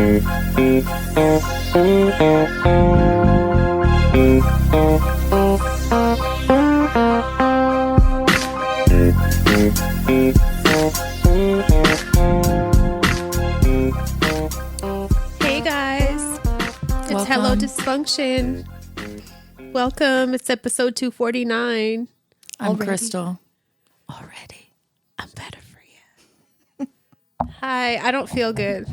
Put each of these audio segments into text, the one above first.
Hey guys, it's Hello Dysfunction. Welcome. It's episode 249. I'm Crystal. Already. I'm Pata Fria. Hi, I don't feel good.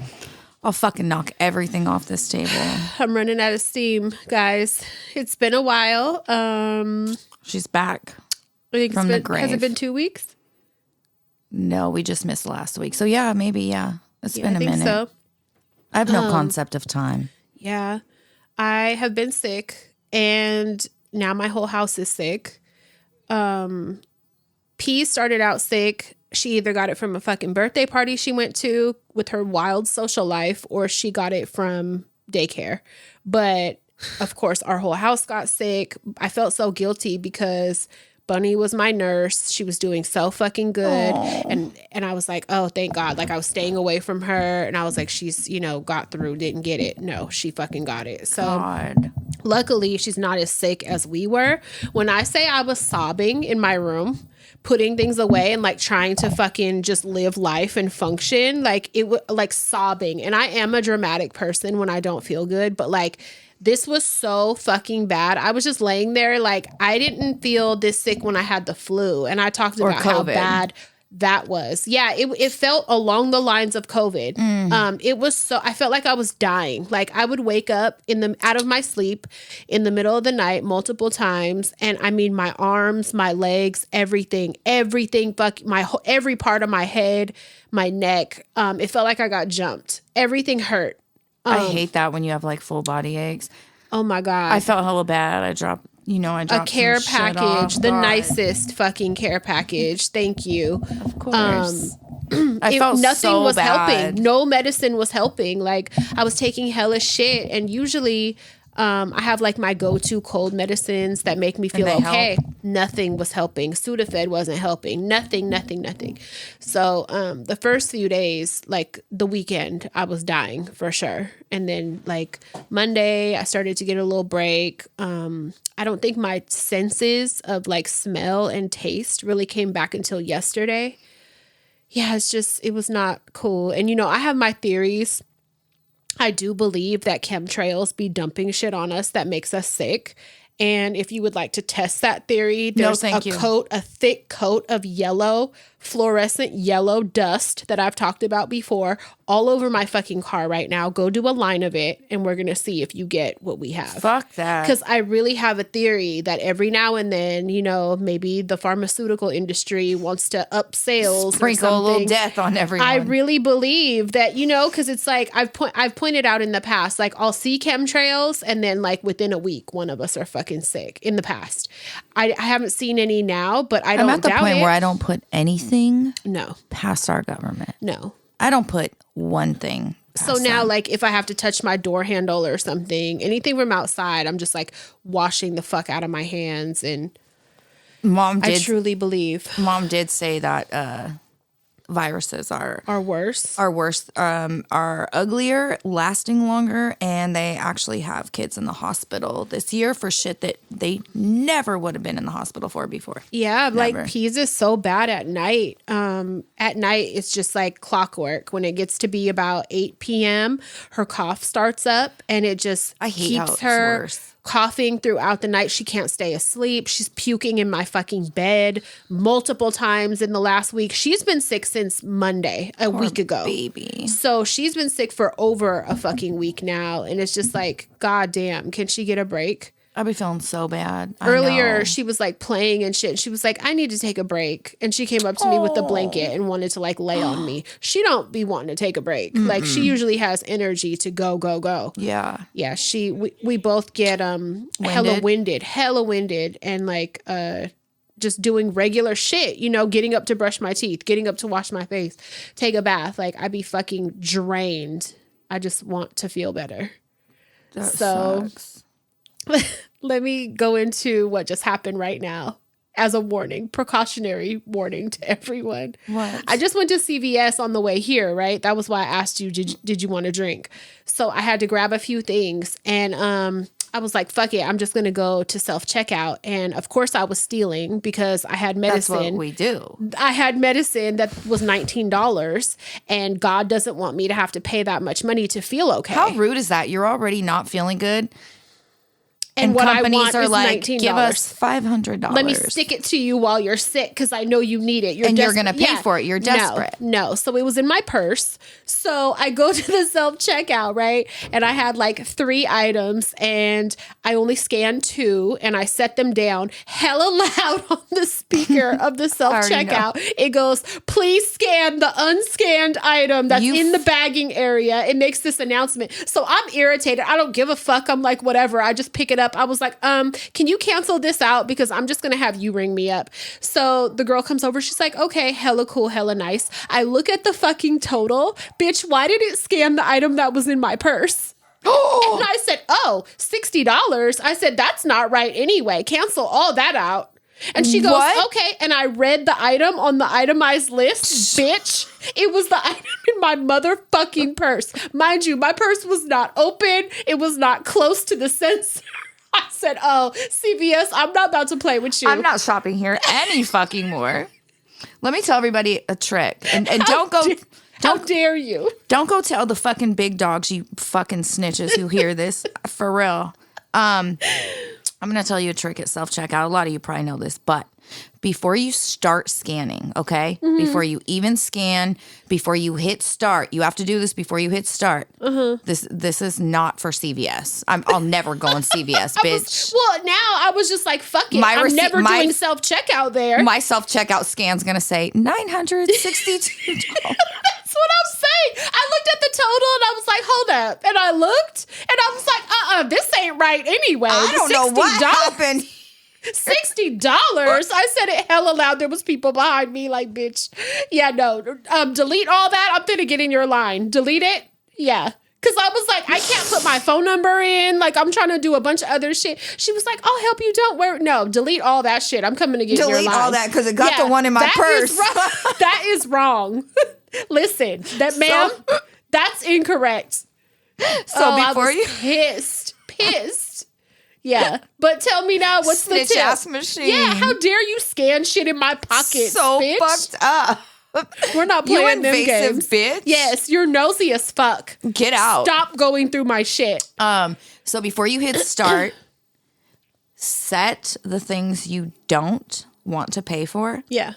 I'll fucking knock everything off this table. I'm running out of steam, guys. It's been a while. She's back I think from the grave. Has it been 2 weeks? No, we just missed last week. So yeah, maybe, yeah. It's been a minute. So. I have no concept of time. Yeah. I have been sick and now my whole house is sick. P started out sick. She either got it from a fucking birthday party she went to with her wild social life, or she got it from daycare. But of course, our whole house got sick. I felt so guilty because Bunny was my nurse. She was doing so fucking good. And I was like, oh, thank God. Like, I was staying away from her. And I was like, she's, got through, didn't get it. No, she fucking got it. So God. Luckily, she's not as sick as we were. When I say I was sobbing in my room, putting things away and like trying to fucking just live life and function, like it was like sobbing. And I am a dramatic person when I don't feel good, but like this was so fucking bad. I was just laying there like I didn't feel this sick when I had the flu. And I talked about how bad that was. Yeah, it felt along the lines of COVID. It was so, I felt like I was dying. Like I would wake up out of my sleep in the middle of the night multiple times. And I mean, my arms, my legs, everything, every part of my head, my neck. It felt like I got jumped. Everything hurt. I hate that when you have like full body aches. Oh my God. I felt hella bad. I dropped a care package, the nicest fucking care package. Thank you. Of course. Nothing was bad. helping. No medicine was helping. Like I was taking hella shit, and usually I have like my go-to cold medicines that make me feel okay. Help. Nothing was helping. Sudafed wasn't helping. Nothing. So the first few days, like the weekend, I was dying for sure. And then like Monday, I started to get a little break. I don't think my senses of like smell and taste really came back until yesterday. Yeah, it was not cool. And I have my theories. I do believe that chemtrails be dumping shit on us that makes us sick. And if you would like to test that theory, there's a thick coat of yellow, fluorescent yellow dust that I've talked about before all over my fucking car right now. Go do a line of it and we're going to see if you get what we have. Fuck that. Because I really have a theory that every now and then, maybe the pharmaceutical industry wants to up sales. Sprinkle a little death on everyone. I really believe that, because it's like I've pointed out in the past, like I'll see chemtrails and then like within a week, one of us are fucking sick in the past. I haven't seen any now, but I don't doubt it. I'm at the point where I don't put anything past our government. No. I don't put one thing past So now, them. like, if I have to touch my door handle or something, anything from outside, I'm just like washing the fuck out of my hands. And I truly believe. Mom did say that viruses are worse. Are uglier, lasting longer, and they actually have kids in the hospital this year for shit that they never would have been in the hospital for before. Yeah, never. Like P's is so bad at night. At night, it's just like clockwork. When it gets to be about 8 p.m., her cough starts up, and it just keeps her worse. Coughing throughout the night. She can't stay asleep. She's puking in my fucking bed multiple times in the last week. She's been sick since Monday, a week ago. Baby. So she's been sick for over a fucking week now. And it's just like, God damn, can she get a break? I'll be feeling so bad. Earlier, she was like playing and shit. She was like, I need to take a break. And she came up to me with the blanket and wanted to like lay on me. She don't be wanting to take a break. Mm-mm. Like she usually has energy to go. Yeah. Yeah. We both get hella winded and like just doing regular shit, getting up to brush my teeth, getting up to wash my face, take a bath. Like I be fucking drained. I just want to feel better. That sucks. Let me go into what just happened right now. as a warning, precautionary warning to everyone. What? I just went to CVS on the way here, right? That was why I asked you, did you want to drink? So I had to grab a few things, and I was like, fuck it, I'm just going to go to self-checkout. And of course I was stealing because I had medicine. That's what we do. I had medicine that was $19, and God doesn't want me to have to pay that much money to feel okay. How rude is that? You're already not feeling good. And what companies I want are is like, $19. give us $500. Let me stick it to you while you're sick because I know you need it. You're going to pay for it. You're desperate. No. So it was in my purse. So I go to the self-checkout, right? And I had like 3 items and I only scanned 2 and I set them down hella loud on the speaker of the self-checkout. It goes, please scan the unscanned item that's in the bagging area. It makes this announcement. So I'm irritated. I don't give a fuck. I'm like, whatever. I just pick it up. I was like, can you cancel this out? Because I'm just going to have you ring me up. So the girl comes over. She's like, okay, hella cool, hella nice. I look at the fucking total. Bitch, why did it scan the item that was in my purse? And I said, $60. I said, that's not right anyway. Cancel all that out. And she goes, okay. And I read the item on the itemized list, bitch. It was the item in my motherfucking purse. Mind you, my purse was not open. It was not close to the sensor. I said, CVS, I'm not about to play with you. I'm not shopping here any fucking more. Let me tell everybody a trick. And don't go... How dare you? Don't go tell the fucking big dogs, you fucking snitches who hear this. For real. I'm going to tell you a trick at self-checkout. A lot of you probably know this, but before you start scanning, okay? Mm-hmm. Before you even scan, before you hit start, you have to do this before you hit start. Mm-hmm. This is not for CVS. I'll never go on CVS, bitch. Now I was just like, fuck it. I'm never doing self-checkout there. My self-checkout scan's going to say $962. That's what I'm saying. I looked at the total and I was like, hold up. And I looked and I was like, this ain't right anyway. I don't know what happened. $60. I said it hella loud. There was people behind me like, bitch. Yeah, no. Delete all that. I'm gonna get in your line. Delete it. Yeah. Cause I was like, I can't put my phone number in. Like I'm trying to do a bunch of other shit. She was like, I'll help you. Don't worry. No, delete all that shit. I'm coming to get in your line. Delete all that because it got the one in my purse. That is wrong. Listen, ma'am, that's incorrect. So before I was pissed. Yeah, but tell me now, what's the tip? Ass machine. Yeah, how dare you scan shit in my pocket? So bitch. fucked up. We're not playing them games, bitch. Yes, you're nosy as fuck. Get out. Stop going through my shit. So before you hit start, set the things you don't want to pay for. Yeah.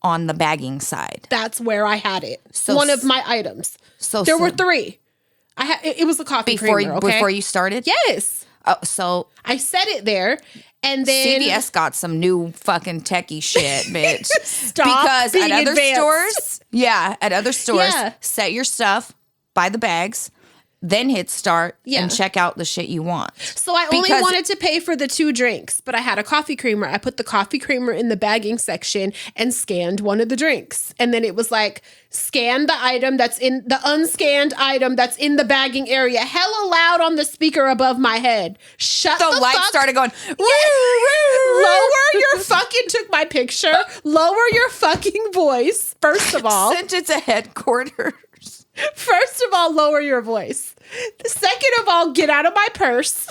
On the bagging side. That's where I had it. So one of my items. So there were 3. It was a coffee creamer, okay? Before you started? Yes. Oh, so I set it there, and then CVS got some new fucking techie shit, bitch. Stop because being at other advanced. stores, set your stuff, buy the bags, then hit start and check out the shit you want. So I only wanted to pay for the 2 drinks, but I had a coffee creamer. I put the coffee creamer in the bagging section and scanned one of the drinks. And then it was like, scan the item that's in the unscanned item that's in the bagging area. Hella loud on the speaker above my head. Shut the light fuck. Started going, lower your fucking, took my picture. Lower your fucking voice, first of all. Sent it to headquarters. First of all, lower your voice. Second of all, get out of my purse.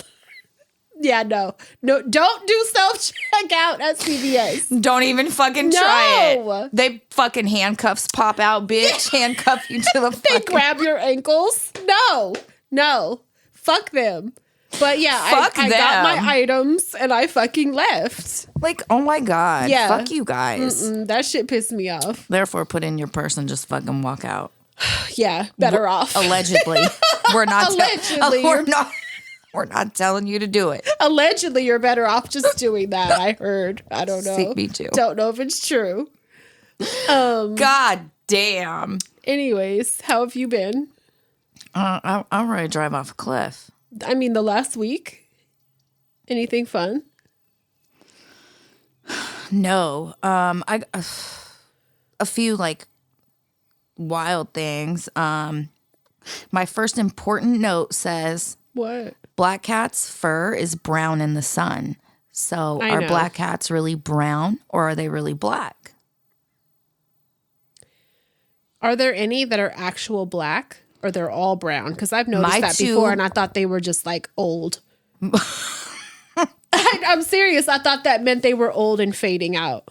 Yeah, no, don't do self-checkout at CVS. Don't even fucking try it. They fucking handcuffs pop out, bitch. Handcuff you to the They grab your ankles. No. Fuck them. But yeah, I got my items and I fucking left. Like, oh my God. Yeah. Fuck you guys. That shit pissed me off. Therefore, put in your purse and just fucking walk out. Yeah, better off. Allegedly. We're not we're not telling you to do it. Allegedly, you're better off just doing that. I heard. I don't know. Me too. Don't know if it's true. God damn. Anyways, how have you been? I'm ready to drive off a cliff. I mean, the last week. Anything fun? No. I a few like wild things. My first important note says, what? Black cat's fur is brown in the sun. So I are know. black cats really brown or are they really black? Are there any that are actual black or they're all brown? Because I've noticed My that two- before and I thought they were just like old. I'm serious. I thought that meant they were old and fading out.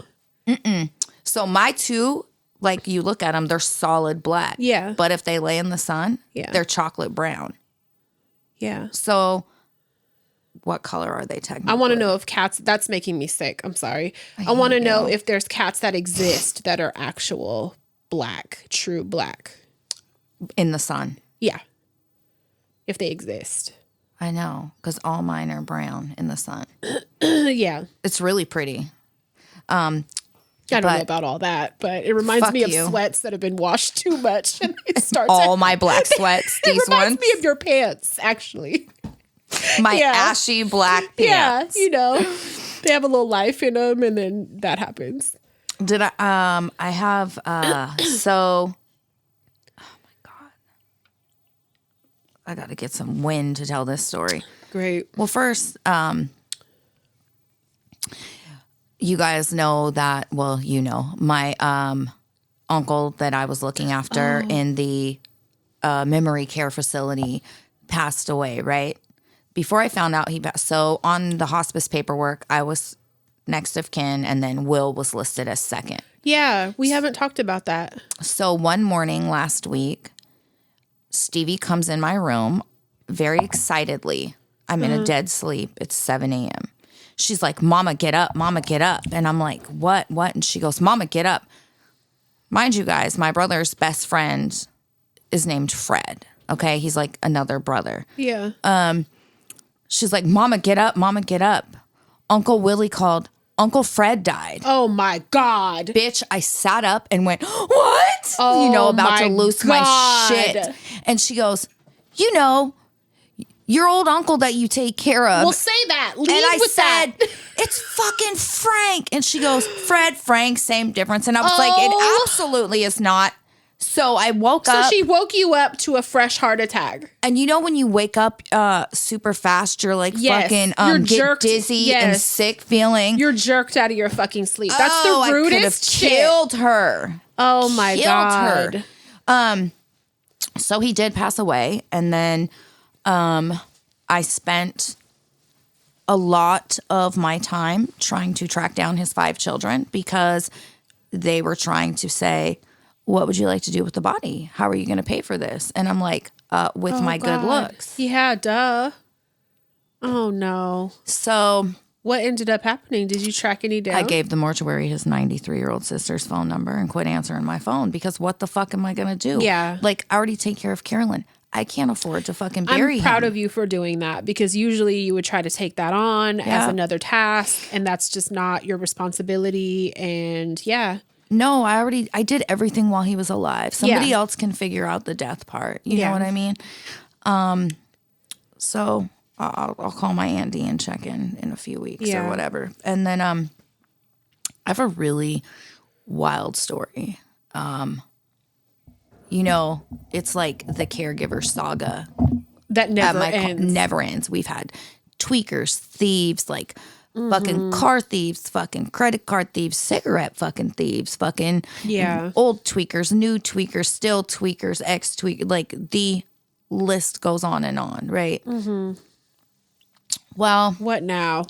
So my two, like you look at them, they're solid black. Yeah. But if they lay in the sun, Yeah. they're chocolate brown. Yeah. So what color are they technically? I want to know if cats, that's making me sick. I'm sorry. I want to hate know you. if there's cats that exist that are actual black, true black. In the sun. Yeah. If they exist. I know, because all mine are brown in the sun. Yeah. It's really pretty. I don't know But- about all that, but it reminds Fuck me of you. sweats that have been washed too much. And they start All my black sweats, it these reminds ones. me of your pants, actually. My yeah. ashy black pants. Yeah, you know, they have a little life in them, and then that happens. Did I have so oh my god. I gotta get some wind to tell this story. Great. Well, first, you guys know that, well, you know, my uncle that I was looking after in the memory care facility passed away, right? Before I found out he passed, so on the hospice paperwork, I was next of kin, and then Will was listed as second. Yeah, we haven't talked about that. So one morning last week, Stevie comes in my room very excitedly. I'm in a dead sleep. It's 7 a.m. She's like, Mama, get up. Mama, get up. And I'm like, what? And she goes, Mama, get up. Mind you guys, my brother's best friend is named Fred. Okay. He's like another brother. Yeah. She's like, Mama, get up. Mama, get up. Uncle Willie called. Uncle Fred died. Oh my God. Bitch, I sat up and went, what? Oh, you know, about to my lose God. my shit. And she goes, you know, your old uncle that you take care of. Well, say that. Leave and I with said, that. it's fucking Frank. And she goes, Fred, Frank, same difference. And I was like, Oh. it absolutely is not. So I woke So up. she woke you up to a fresh heart attack. And you know when you wake up super fast, you're like Yes. fucking You're get jerked. dizzy and Yes. sick feeling. You're jerked out of your fucking sleep. That's I the could have rudest shit. killed her. Oh my Killed God. her. So he did pass away, and then I spent a lot of my time trying to track down his 5 children because they were trying to say, what would you like to do with the body? How are you going to pay for this? And I'm like, with my good God. looks. Yeah, duh. Oh no. So What ended up happening? Did you track any down? I gave the mortuary his 93-year-old sister's phone number and quit answering my phone because what the fuck am I going to do? Yeah. Like, I already take care of Carolyn. I can't afford to fucking bury I'm proud him. of you for doing that because usually you would try to take that on as Yeah. another task, and that's just not your responsibility. And yeah, No, I did everything while he was alive. Somebody Yeah. else can figure out the death part. You Yeah. know what I mean? So I'll call my Andy and check in a few weeks Yeah. or whatever. And then I have a really wild story. You know, it's like the caregiver saga that never at my ends. never ends. We've had tweakers, thieves, like Mm-hmm. fucking car thieves, fucking credit card thieves, cigarette fucking thieves, fucking Yeah. old tweakers, new tweakers, still tweakers, ex tweakers. Like the list goes on and on, right? Mm-hmm. Well, What now?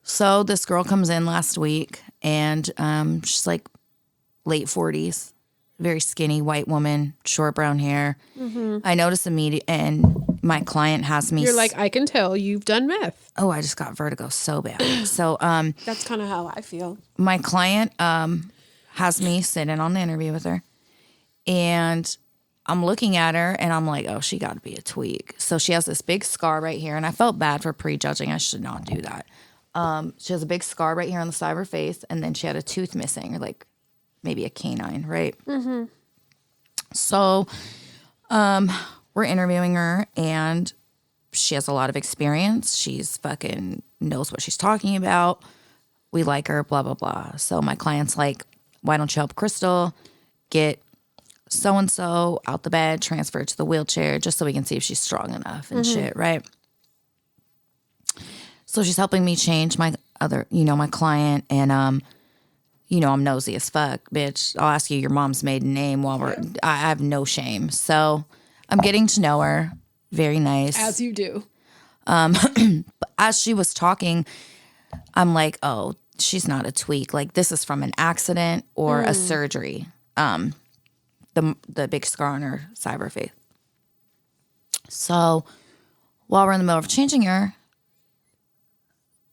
so this girl comes in last week and she's like late 40s, very skinny white woman, short brown hair. I notice immediately, and my client has me. You're like, I can tell you've done meth. Oh, I just got vertigo so bad. So That's kind of how I feel. my client has me sit in on the interview with her, and I'm looking at her and I'm like, oh, she got to be a tweak. So she has this big scar right here, and I felt bad for prejudging. I should not do that. She has a big scar right here on the side of her face, and then she had a tooth missing, or like maybe a canine, right? Mm-hmm. So we're interviewing her, and she has a lot of experience. She's fucking knows what she's talking about. We like her, blah, blah, blah. So my client's like, why don't you help Crystal get so-and-so out the bed, transfer her to the wheelchair, just so we can see if she's strong enough and shit, right? So So she's helping me change my my client, and I'm nosy as fuck, bitch. I'll ask you your mom's maiden name I have no shame. So I'm getting to know her. Very nice. As you do. As she was talking, I'm like, oh, she's not a tweak. Like, this is from an accident or a surgery. The big scar on her cyber face. So while we're in the middle of changing her,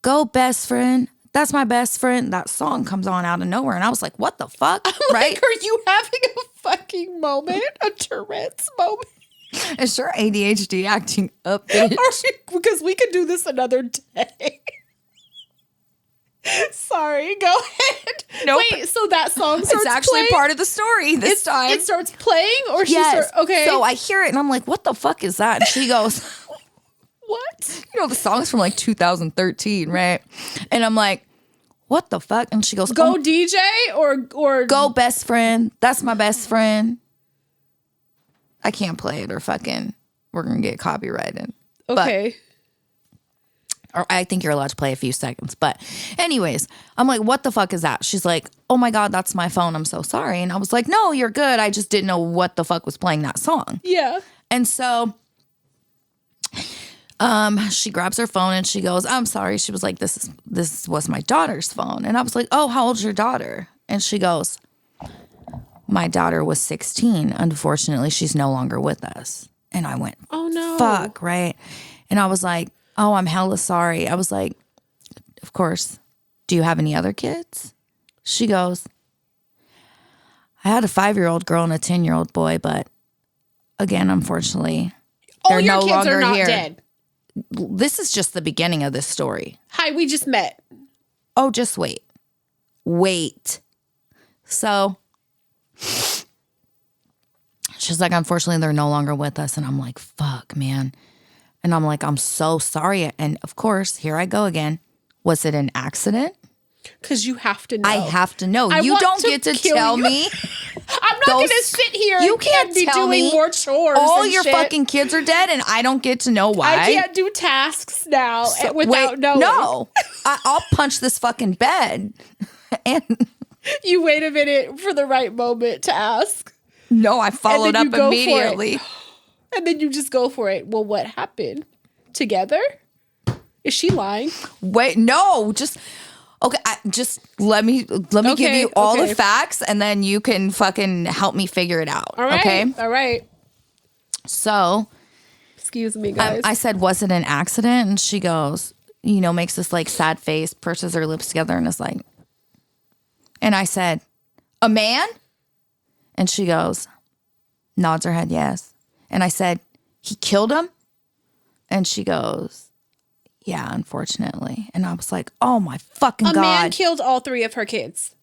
go best friend. That's my best friend. That song comes on out of nowhere. And I was like, what the fuck? Right? Like, are you having a fucking moment? A Tourette's moment? Is your ADHD acting up, bitch? Because we could do this another day. Sorry, go ahead. Nope. Wait, so that song starts It's actually playing? part of the story this time. It starts playing, or yes. Okay. So I hear it and I'm like, what the fuck is that? And she goes, what? The song's from like 2013, right? And I'm like, what the fuck? And she goes, go DJ or go best friend. That's my best friend. I can't play it or we're going to get copyrighted. Okay. Or I think you're allowed to play a few seconds. But anyways, I'm like, what the fuck is that? She's like, oh my God, that's my phone. I'm so sorry. And I was like, no, you're good. I just didn't know what the fuck was playing that song. Yeah. And so she grabs her phone and she goes, I'm sorry. She was like, this was my daughter's phone. And I was like, oh, how old's your daughter? And she goes, my daughter was 16. Unfortunately, she's no longer with us. And I went, oh no. Fuck, right? And I was like, oh, I'm hella sorry. I was like, of course. Do you have any other kids? She goes, I had a 5-year-old girl and a 10-year-old boy, but again, unfortunately, all your kids are not dead. This is just the beginning of this story. Hi, we just met. Oh, just wait. Wait. So she's like, unfortunately, they're no longer with us. And I'm like, fuck, man. And I'm like, I'm so sorry. And of course, here I go again. Was it an accident? Because you have to know. I have to know. You don't get to tell me. I'm not going to sit here you and can't be tell doing me more chores. All your fucking kids are dead and I don't get to know why. I can't do tasks now without knowing. No. I'll punch this fucking bed. And you wait a minute for the right moment to ask. No, I followed up immediately. And then you just go for it. Well, what happened? Together? Is she lying? Wait, no, just okay. Just let me give you all the facts, and then you can fucking help me figure it out. All right, okay, all right. So, excuse me, guys. I said, was it an accident? And she goes, makes this like sad face, purses her lips together, and is like, and I said, a man? And she goes, nods her head yes. And I said, he killed him? And she goes, yeah, unfortunately. And I was like, oh my fucking God. A man killed all 3 of her kids.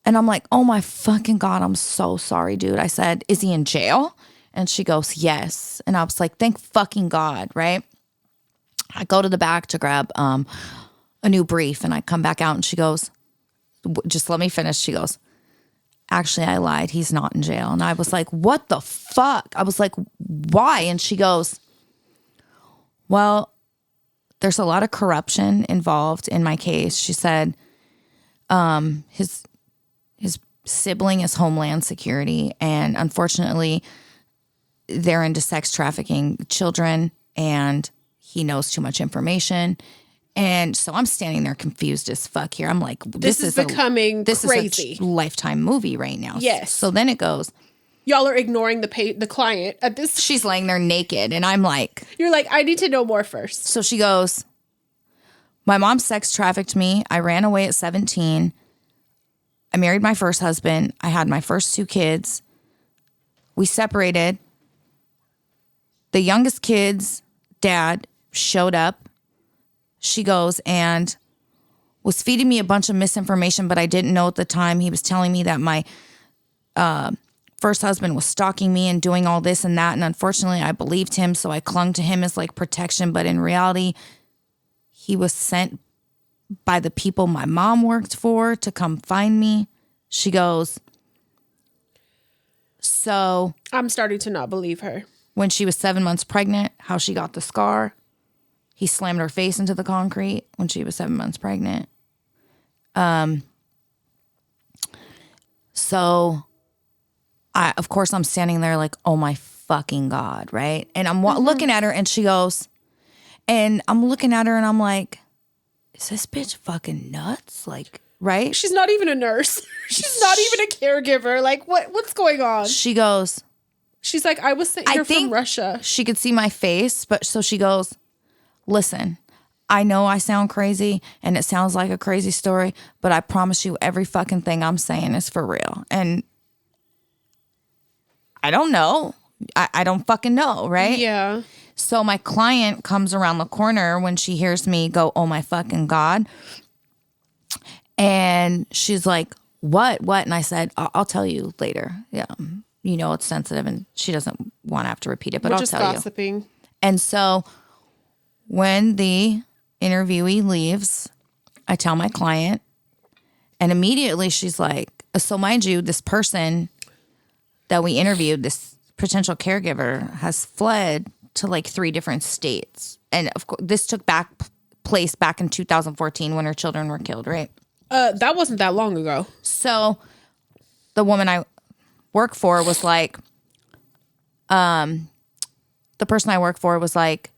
And I'm like, oh my fucking God, I'm so sorry, dude. I said, is he in jail? And she goes, yes. And I was like, thank fucking God, right? I go to the back to grab a new brief and I come back out and she goes, just let me finish. She goes, actually, I lied. He's not in jail. And I was like, what the fuck? I was like, why? And she goes, well, there's a lot of corruption involved in my case. She said his sibling is Homeland Security, and unfortunately, they're into sex trafficking children, and he knows too much information. And so I'm standing there confused as fuck here. I'm like, this is becoming crazy. Is a Lifetime movie right now. Yes. So then it goes, y'all are ignoring the client at this. She's laying there naked, and I'm like, you're like, I need to know more first. So she goes, my mom sex trafficked me. I ran away at 17. I married my first husband. I had my first 2 kids. We separated. The youngest kid's dad showed up. She goes and was feeding me a bunch of misinformation, but I didn't know at the time. He was telling me that my first husband was stalking me and doing all this and that. And unfortunately, I believed him. So I clung to him as like protection. But in reality, he was sent by the people my mom worked for to come find me. She goes, so I'm starting to not believe her. When she was 7 months pregnant, how she got the scar, He slammed her face into the concrete when she was 7 months pregnant. So of course I'm standing there like, oh my fucking God, right? And I'm looking at her and she goes, and I'm looking at her and I'm like, is this bitch fucking nuts? Like, right? She's not even a nurse. She's not even a caregiver. Like, what's going on? She goes, she's like, I was sent here from Russia. She could see my face, but so she goes, listen, I know I sound crazy and it sounds like a crazy story, but I promise you every fucking thing I'm saying is for real. And I don't know. I don't fucking know, right? Yeah. So my client comes around the corner when she hears me go, oh my fucking God. And she's like, what? And I said, I'll tell you later. Yeah. You know, it's sensitive and she doesn't want to have to repeat it, but We're I'll just tell gossiping. you. And so when the interviewee leaves, I tell my client, and immediately she's like, so mind you, this person that we interviewed, this potential caregiver, has fled to like 3 different states. And of course, this took place back in 2014 when her children were killed, right? That wasn't that long ago. So the woman I work for was like, the person I work for was like,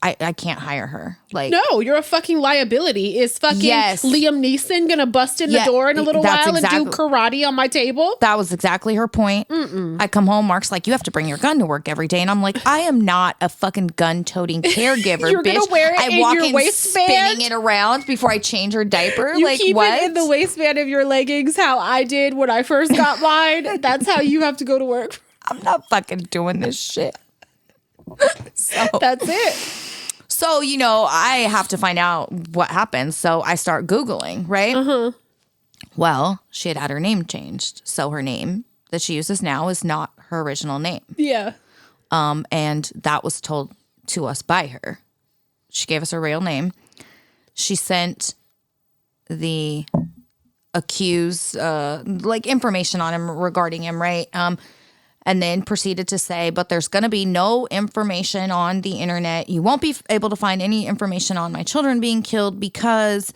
I can't hire her. Like, no, you're a fucking liability. Is fucking Liam Neeson gonna bust in the door in a little while and do karate on my table? That was exactly her point. I come home, Mark's like, you have to bring your gun to work every day. And I'm like, I am not a fucking gun-toting caregiver, you're bitch. Gonna wear it I walk your in waistband? spinning it around before I change her diaper. You like, keep what? it in the waistband of your leggings, how I did when I first got mine. That's how you have to go to work. I'm not fucking doing this shit. So that's it. So, you know, I have to find out what happened. So I start Googling, right? Well, she had her name changed. So her name that she uses now is not her original name. Yeah. And that was told to us by her. She gave us her real name. She sent the accused, like information on him regarding him, right? And then proceeded to say, but there's going to be no information on the internet. You won't be able to find any information on my children being killed because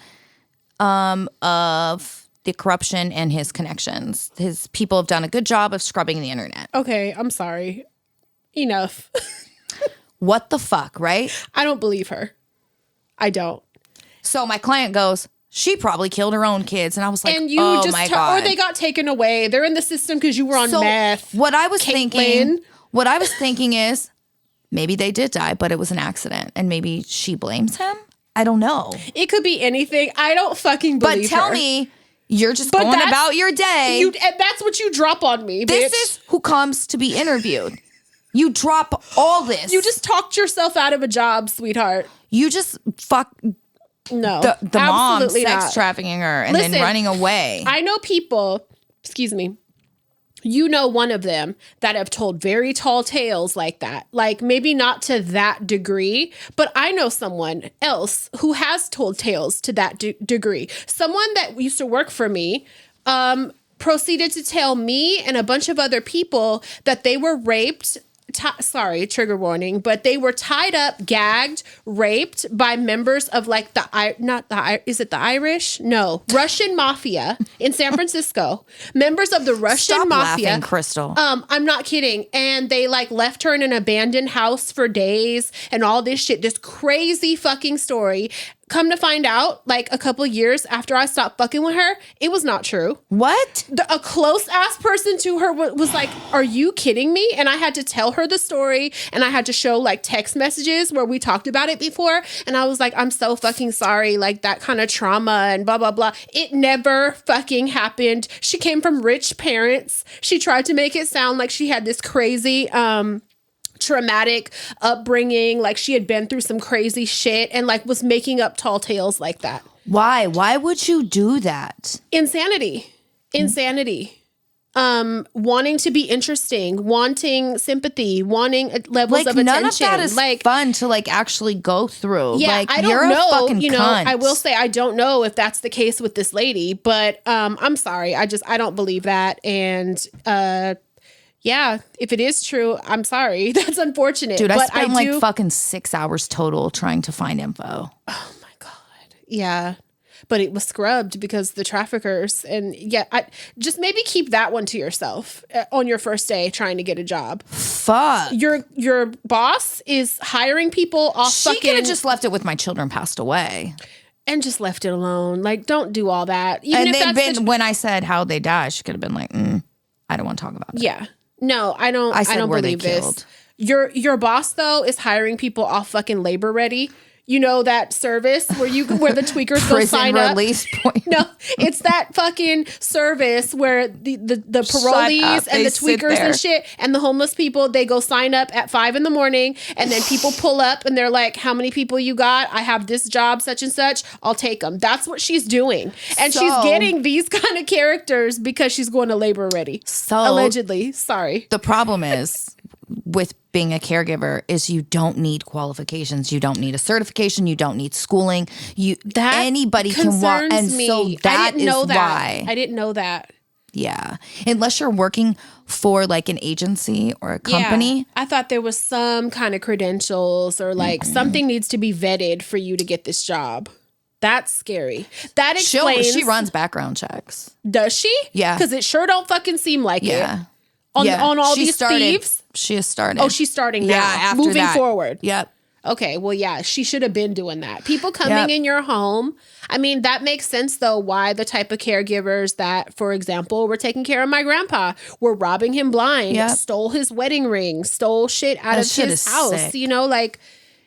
of the corruption and his connections. His people have done a good job of scrubbing the internet. Okay, I'm sorry. Enough. What the fuck, right? I don't believe her. I don't. So my client goes, she probably killed her own kids. And I was like, and you oh just my God. Or they got taken away. They're in the system because you were on meth. What I was thinking is maybe they did die, but it was an accident. And maybe she blames him. I don't know. It could be anything. I don't fucking believe her. But tell me, you're just going about your day. And that's what you drop on me, bitch. This is who comes to be interviewed. You drop all this. You just talked yourself out of a job, sweetheart. You just fuck... No, the mom sex trafficking her and then running away. I know people, excuse me, you know one of them that have told very tall tales like that. Like maybe not to that degree, but I know someone else who has told tales to that degree. Someone that used to work for me proceeded to tell me and a bunch of other people that they were raped. Sorry, trigger warning, but they were tied up, gagged, raped by members of like is it the Irish? No, Russian mafia in San Francisco. Members of the Russian mafia. Laughing, Crystal. I'm not kidding. And they like left her in an abandoned house for days and all this shit. This crazy fucking story. Come to find out, like a couple years after I stopped fucking with her, it was not true. What? A close ass person to her was like, are you kidding me? And I had to tell her the story and I had to show like text messages where we talked about it before. And I was like, I'm so fucking sorry. Like that kind of trauma and blah, blah, blah. It never fucking happened. She came from rich parents. She tried to make it sound like she had this crazy, traumatic upbringing, like she had been through some crazy shit and like was making up tall tales like that. Why would you do that? Insanity. Wanting to be interesting, wanting sympathy, wanting levels of attention. None of that is like fun to like actually go through. Yeah, like, I don't you're know. A fucking cunt. I will say I don't know if that's the case with this lady, but I'm sorry. I don't believe that. And Yeah, if it is true, I'm sorry. That's unfortunate. Dude, I but spent I like do, fucking 6 hours total trying to find info. oh my God. Yeah. But it was scrubbed because the traffickers and just maybe keep that one to yourself on your first day trying to get a job. Fuck. Your boss is hiring people off She fucking could have just left it with my children passed away. and just left it alone. Like, don't do all that. Even And if that's when I said how they died, she could have been like, I don't want to talk about it. yeah. No, I don't. I said I don't where they believe this. killed. Your boss though is hiring people off fucking Labor Ready. You know that service where the tweakers go sign Prison up. release point. No, it's that fucking service where the parolees and the tweakers and shit and the homeless people, they go sign up at 5 a.m. and then people pull up and they're like, how many people you got? I have this job, such and such. I'll take them. That's what she's doing. And she's getting these kind of characters because she's going to Labor Ready. So allegedly. Sorry. The problem is with being a caregiver is you don't need qualifications. You don't need a certification. You don't need schooling. Anybody can walk. And so that is why. I didn't know that. Yeah. Unless you're working for like an agency or a company. Yeah. I thought there was some kind of credentials or like something needs to be vetted for you to get this job. That's scary. That explains. She runs background checks. Does she? Yeah. Because it sure don't fucking seem like it. Yeah. On all these thieves? She has started. Oh, she's starting now. Yeah, after moving that. forward. Yep. Okay, well, yeah, she should have been doing that. People coming in your home. I mean, that makes sense, though, why the type of caregivers that, for example, were taking care of my grandpa, were robbing him blind, stole his wedding ring, stole shit out of his house. Sick. You know, like,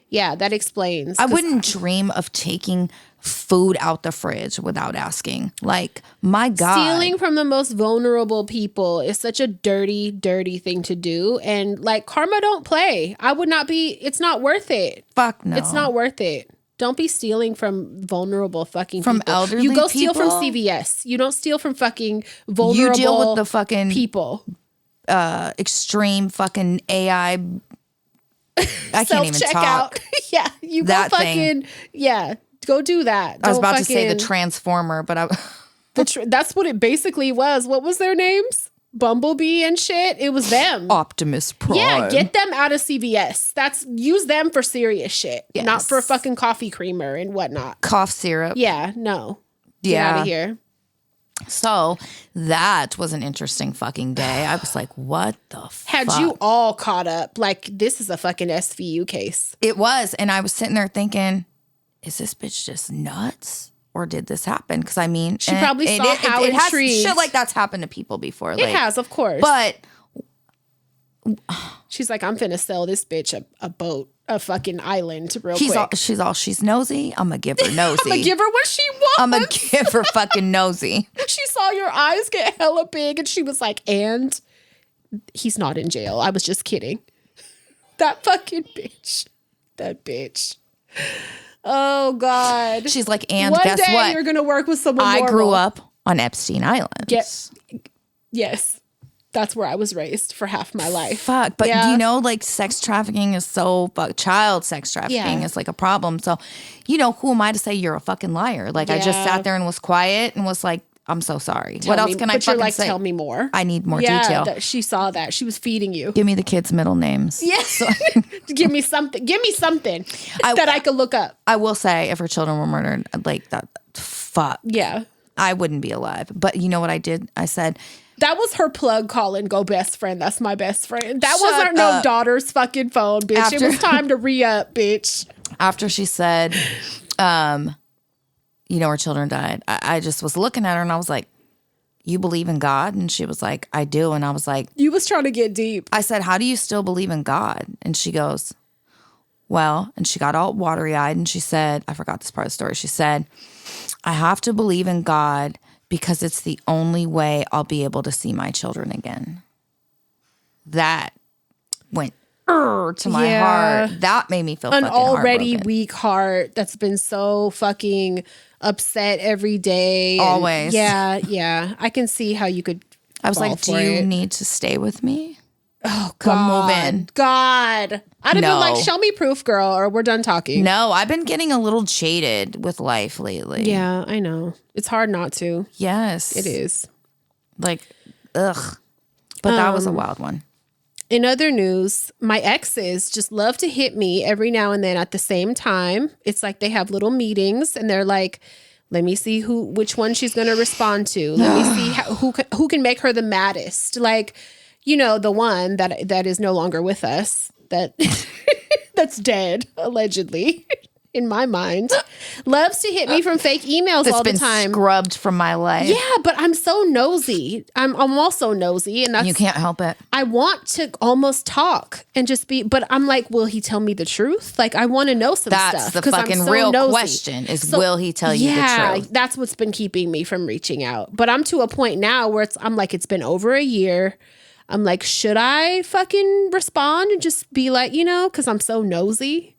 yeah, that explains. I wouldn't dream of taking food out the fridge without asking. Like, my God. Stealing from the most vulnerable people is such a dirty, dirty thing to do. And like, karma don't play. It's not worth it. Fuck no. It's not worth it. Don't be stealing from vulnerable fucking from people. Elderly You go people? steal from CVS. You don't steal from fucking vulnerable You deal with the fucking people. Extreme fucking AI. I can't even talk. Yeah, you That go fucking go do that. I was about to say the Transformer, but that's what it basically was. What was their names? Bumblebee and shit. It was them. Optimus Prime. Yeah, get them out of CVS. Use them for serious shit, not for fucking coffee creamer and whatnot. Cough syrup. Yeah, no. Get out of here. So that was an interesting fucking day. I was like, what the fuck? Had you all caught up? Like, this is a fucking SVU case. It was. And I was sitting there thinking, is this bitch just nuts? Or did this happen? Because I mean, she probably saw how it has intrigued. shit like that's happened to people before. It has, of course. But she's like, I'm finna sell this bitch a boat, a fucking island real quick. She's nosy. I'm gonna give her nosy. I'm gonna give her what she wants. I'm gonna give her fucking nosy. She saw your eyes get hella big and she was like, and he's not in jail. I was just kidding. That fucking bitch. That bitch. Oh, God. She's like, and One guess day what? You're going to work with someone I normal. grew up on Epstein Island. Yes. That's where I was raised for half my life. Fuck. But you know, like sex trafficking is so child sex trafficking is like a problem. So, you know, who am I to say you're a fucking liar? Like I just sat there and was quiet and was like, I'm so sorry. What else can I fucking say? Tell me more. I need more detail. She saw that. She was feeding you. Give me the kids' middle names. Yes. Give me something. Give me something that I could look up. I will say, if her children were murdered, like that, fuck. Yeah. I wouldn't be alive. But you know what I did? I said, that was her plug calling, go best friend. That's my best friend. That wasn't no daughter's fucking phone, bitch. It was time to re-up, bitch. After she said, you know, her children died, I just was looking at her and I was like, you believe in God? And she was like, I do. And I was like, you was trying to get deep. I said, how do you still believe in God? And she goes, well, and she got all watery eyed and she said, I forgot this part of the story. She said, I have to believe in God because it's the only way I'll be able to see my children again. That went to my heart. That made me feel an fucking already heartbroken. weak heart that's been so fucking upset every day. Always. Yeah. I can see how you could. I was like, do you need to stay with me? Oh, Come God. move in. God. I'd have been like, show me proof, girl, or we're done talking. No, I've been getting a little jaded with life lately. Yeah, I know. It's hard not to. Yes. It is. Like, ugh. But that was a wild one. In other news, my exes just love to hit me every now and then at the same time. It's like they have little meetings and they're like, let me see which one she's going to respond to. Let me see who can make her the maddest. Like, you know, the one that is no longer with us, that's dead, allegedly. In my mind, loves to hit me from fake emails all the time. Scrubbed from my life. Yeah, but I'm so nosy. I'm also nosy, and you can't help it. I want to almost talk and just be, but I'm like, will he tell me the truth? Like, I want to know some stuff. That's the fucking real question: is will he tell you the truth? Yeah, that's what's been keeping me from reaching out. But I'm to a point now where I'm like, it's been over a year. I'm like, should I fucking respond and just be like, you know, because I'm so nosy.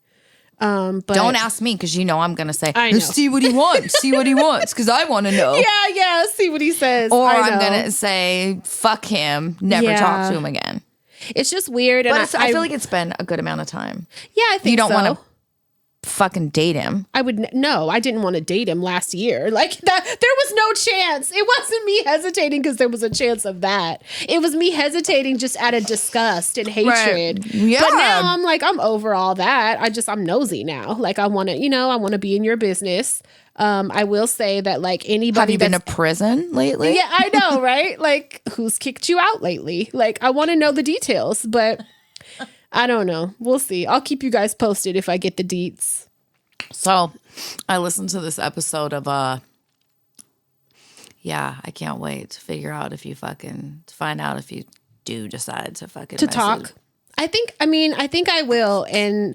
But don't ask me because you know I'm gonna say, I know. See what he wants, see what he wants, because I want to know. Yeah, see what he says. Or I'm gonna say, fuck him, never talk to him again. It's just weird, and but I feel like it's been a good amount of time. Yeah, I think you don't want to fucking date him. I didn't want to date him last year. Like that, there was no chance. It wasn't me hesitating because there was a chance of that. It was me hesitating just out of disgust and hatred. Right. Yeah. But now I'm like, I'm over all that. I'm nosy now. Like I want to be in your business. I will say that like anybody. Have you been to prison lately? Yeah, I know, right? Like who's kicked you out lately? Like I want to know the details, but I don't know. We'll see. I'll keep you guys posted if I get the deets. So I listened to this episode of I can't wait to figure out to find out if you do decide to fucking talk. I think I will. And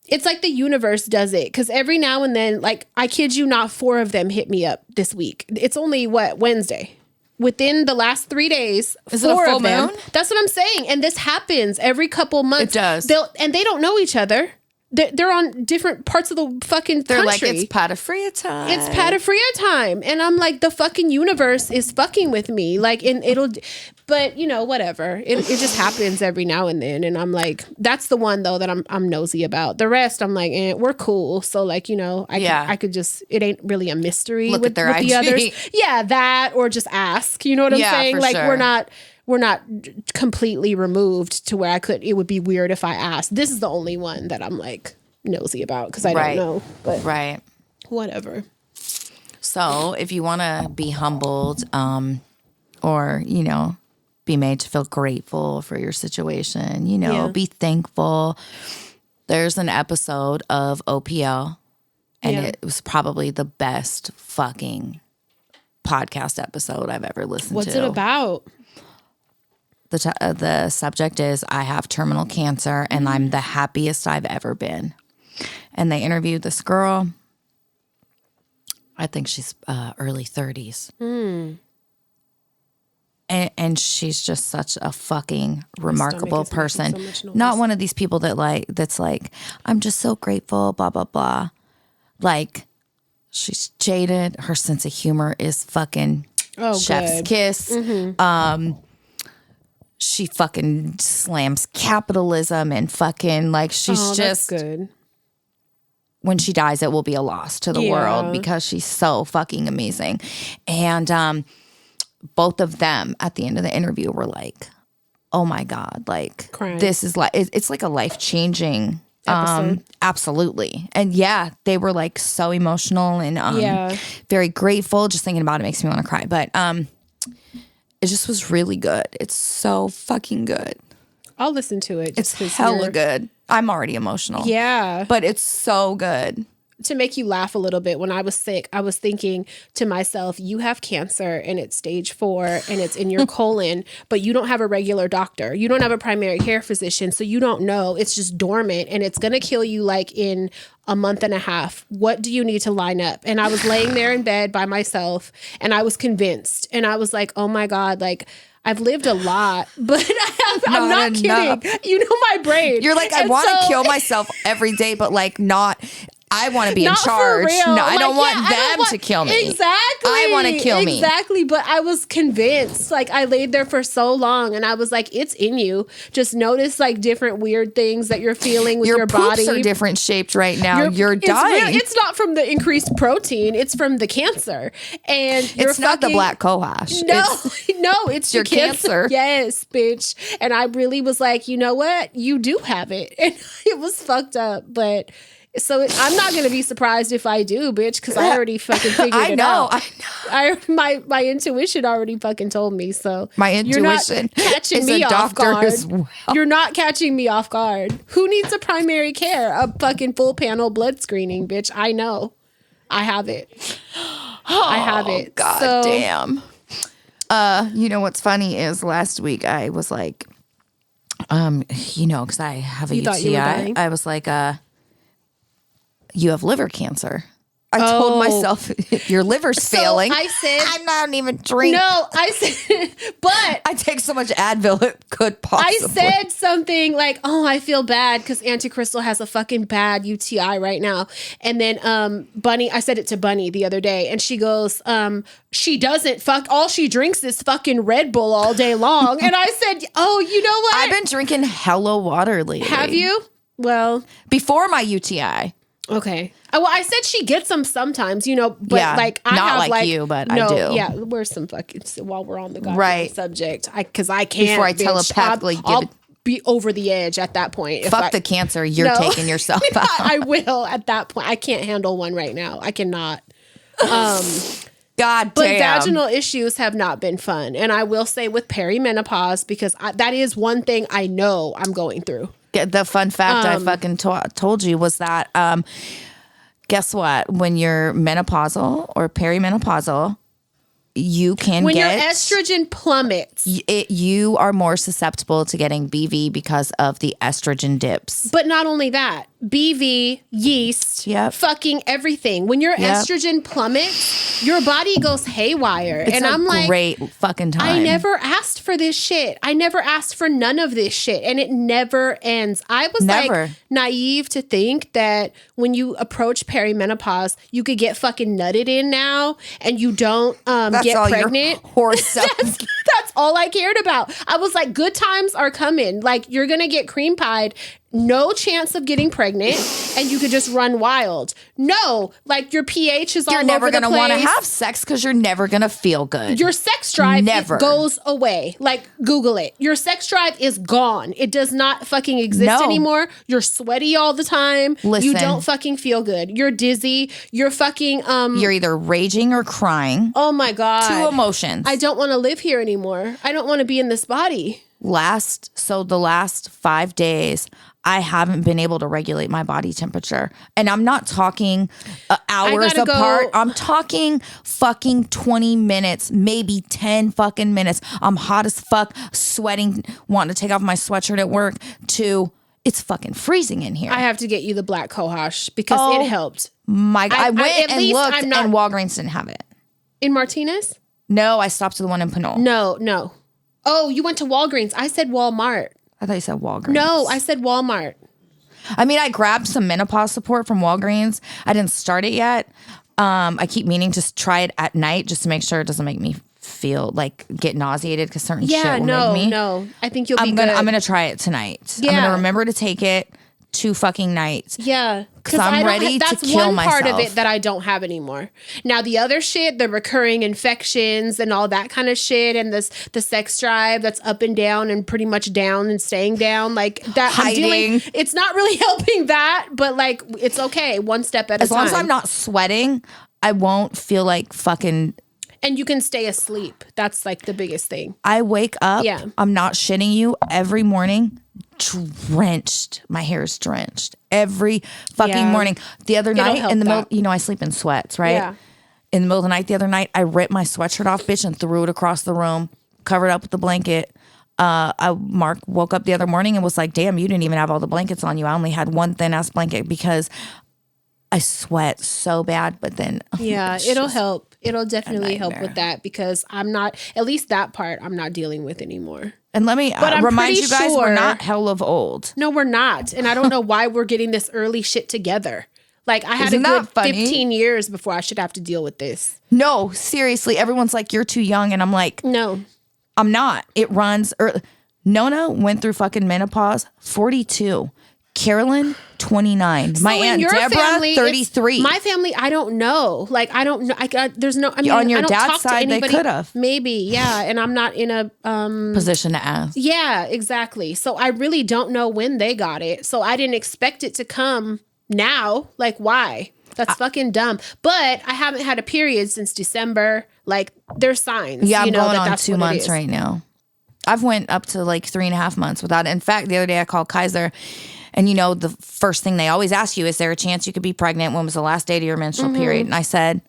it's like the universe does it. Cause every now and then, like I kid you not, 4 of them hit me up this week. It's only Wednesday. Within the last 3 days, is it a full moon? That's what I'm saying. And this happens every couple months. It does. They don't know each other. They're on different parts of the fucking country. They're like, it's Pata Fria time. It's Pata Fria time. And I'm like, the fucking universe is fucking with me. Like, and but you know, whatever. It just happens every now and then. And I'm like, that's the one though that I'm nosy about. The rest, I'm like, we're cool. So like, you know, I could just, it ain't really a mystery Look with at their the IG. others. Yeah, that, or just ask, you know what I'm saying? For Like sure. we're not completely removed to where it would be weird if I asked. This is the only one that I'm like nosy about because I don't know. But whatever. So if you want to be humbled, or you know, be made to feel grateful for your situation, you know, be thankful. There's an episode of OPL, and it was probably the best fucking podcast episode I've ever listened to. What's it about? The subject is I have terminal cancer and I'm the happiest I've ever been. And they interviewed this girl. I think she's early 30s. And she's just such a fucking remarkable person. So not one of these people that's like, I'm just so grateful, blah, blah, blah. Like, she's jaded. Her sense of humor is fucking chef's kiss. Mm-hmm. She fucking slams capitalism and fucking like she's just good. When she dies, it will be a loss to the world because she's so fucking amazing. And both of them at the end of the interview were like, "Oh my god, like this is like it's like a life-changing episode." Absolutely. And they were like so emotional and very grateful. Just thinking about it makes me want to cry. But it just was really good. It's so fucking good. I'll listen to it. It's hella good. I'm already emotional. Yeah. But it's so good. To make you laugh a little bit, when I was sick, I was thinking to myself, you have cancer and it's stage 4 and it's in your colon, but you don't have a regular doctor. You don't have a primary care physician. So you don't know. It's just dormant and it's going to kill you like in a month and a half. What do you need to line up? And I was laying there in bed by myself and I was convinced. And I was like, oh my God, like I've lived a lot, but I'm not kidding. You know my brain. You're like, I want to kill myself every day, but like not I want to be in Not for charge. real. No, I don't want I don't them want- to kill me. Exactly. I want to kill me. Exactly. But I was convinced. Like, I laid there for so long and I was like, it's in you. Just notice like different weird things that you're feeling with your poops body. are different shaped right now. You're dying. It's not from the increased protein. It's from the cancer. And It's not the black cohosh. No, it's your the cancer. cancer. Yes, bitch. And I really was like, you know what? You do have it. And it was fucked up. But so I'm not going to be surprised if I do, bitch, because I already fucking figured it out. I know. My intuition already fucking told me. So My intuition you're not catching is me a off doctor guard. as well. You're not catching me off guard. Who needs a primary care? A fucking full panel blood screening, bitch. I know. I have it. I have it. God damn. You know what's funny is last week I was like, because I have a You thought you were UTI. dying? I was like, you have liver cancer. I told myself your liver's failing. I said, I'm not even drink. no, I said, but I take so much Advil it could possibly. I said something like, oh, I feel bad because Auntie Crystal has a fucking bad UTI right now. And then Bunny, I said it to Bunny the other day, and she goes, she doesn't all she drinks is fucking Red Bull all day long. And I said, oh, you know what? I've been drinking hella water lately. Have you? Well, Before my UTI. okay. Well, I said she gets them sometimes, but Yeah, like I not have like you, but I no, do. Yeah, where's some fucking while we're on the goddamn Right. subject, because I can't. Before I bitch. telepathically give I'll it- be over the edge at that point. Fuck the cancer. You're taking yourself out. I will at that point. I can't handle one right now. I cannot. God But damn. vaginal issues have not been fun, and I will say with perimenopause, because that is one thing I know I'm going through. The fun fact I fucking told you was that guess what? When you're menopausal or perimenopausal, you can When get your estrogen plummets. you are more susceptible to getting BV because of the estrogen dips. But not only that, BV, yeast, Yep. fucking everything. When your estrogen plummets, your body goes haywire. It's and a I'm like, great fucking time. I never asked for this shit. I never asked for none of this shit. And it never ends. I was Never. like naive to think that when you approach perimenopause, you could get fucking nutted in now and you don't get all pregnant. Your horse self. That's all I cared about. I was like, good times are coming. Like, you're going to get cream pied. No chance of getting pregnant, and you could just run wild. No, like your pH is all You're over never the gonna place. want to have sex because you're never gonna feel good. Your sex drive Never. it goes away. Like, Google it. Your sex drive is gone. It does not fucking exist No. anymore. You're sweaty all the time. You Listen. don't fucking feel good. You're dizzy. You're fucking You're either raging or crying. oh my god. Two emotions. I don't want to live here anymore. I don't want to be in this body. The last 5 days, I haven't been able to regulate my body temperature. And I'm not talking hours gotta go- apart. I'm talking fucking 20 minutes, maybe 10 fucking minutes. I'm hot as fuck, sweating, wanting to take off my sweatshirt at work to it's fucking freezing in here. I have to get you the black cohosh because Oh. it helped. I went at and least looked I'm not- and Walgreens didn't have it. In Martinez? No, I stopped to the one in Pinole. No. Oh, you went to Walgreens. I said Walmart. I thought you said Walgreens. No, I said Walmart. I mean, I grabbed some menopause support from Walgreens. I didn't start it yet. I keep meaning to try it at night just to make sure it doesn't make me feel like get nauseated because certain shit will make me. No. I think you'll be I'm good. gonna try it tonight. I'm Yeah. gonna remember to take it 2 fucking nights. Yeah. 'Cause I'm I don't ready to that's kill one part of myself. it that I don't have anymore. Now the other shit, the recurring infections and all that kind of shit, and the sex drive that's up and down and pretty much down and staying down, like that. Hiding. It's not really helping that, but like it's okay, one step at a As time. long as I'm not sweating, I won't feel like fucking. And you can stay asleep. That's like the biggest thing. I wake up. Yeah. I'm not shitting you every morning. Drenched. My hair is drenched every fucking Yeah. morning. The other It'll night help in the middle, that. I sleep in sweats, right? Yeah. In the middle of the night, the other night, I ripped my sweatshirt off, bitch, and threw it across the room, covered up with the blanket. Mark woke up the other morning and was like, damn, you didn't even have all the blankets on you. I only had one thin ass blanket because I sweat so bad. But then, Yeah, it's it'll just help. It'll definitely help nightmare. with that because I'm not, at least that part, I'm not dealing with anymore. And let me I'm remind pretty you guys, we're sure- not hell of old. No, we're not. And I don't know why we're getting this early shit together. Like I had Isn't a good that funny? 15 years before I should have to deal with this. No, seriously. Everyone's like, you're too young. And I'm like, No. I'm not. It runs. Nona went through fucking menopause, 42. Carolyn, 29. So my in aunt your Deborah, family, 33. My family, I don't know. Like I don't know. There's no. I mean, On your I don't dad's talk to side, they anybody. could have. Maybe, yeah. And I'm not in a position to ask. Yeah, exactly. So I really don't know when they got it. So I didn't expect it to come now. Like why? That's fucking dumb. But I haven't had a period since December. Like there's signs. Yeah, I'm you know, going that on that's 2 what it months is. right now. I've went up to like 3.5 months without it. In fact, the other day I called Kaiser, and you know, the first thing they always ask you, is there a chance you could be pregnant? When was the last day of your menstrual period? And I said,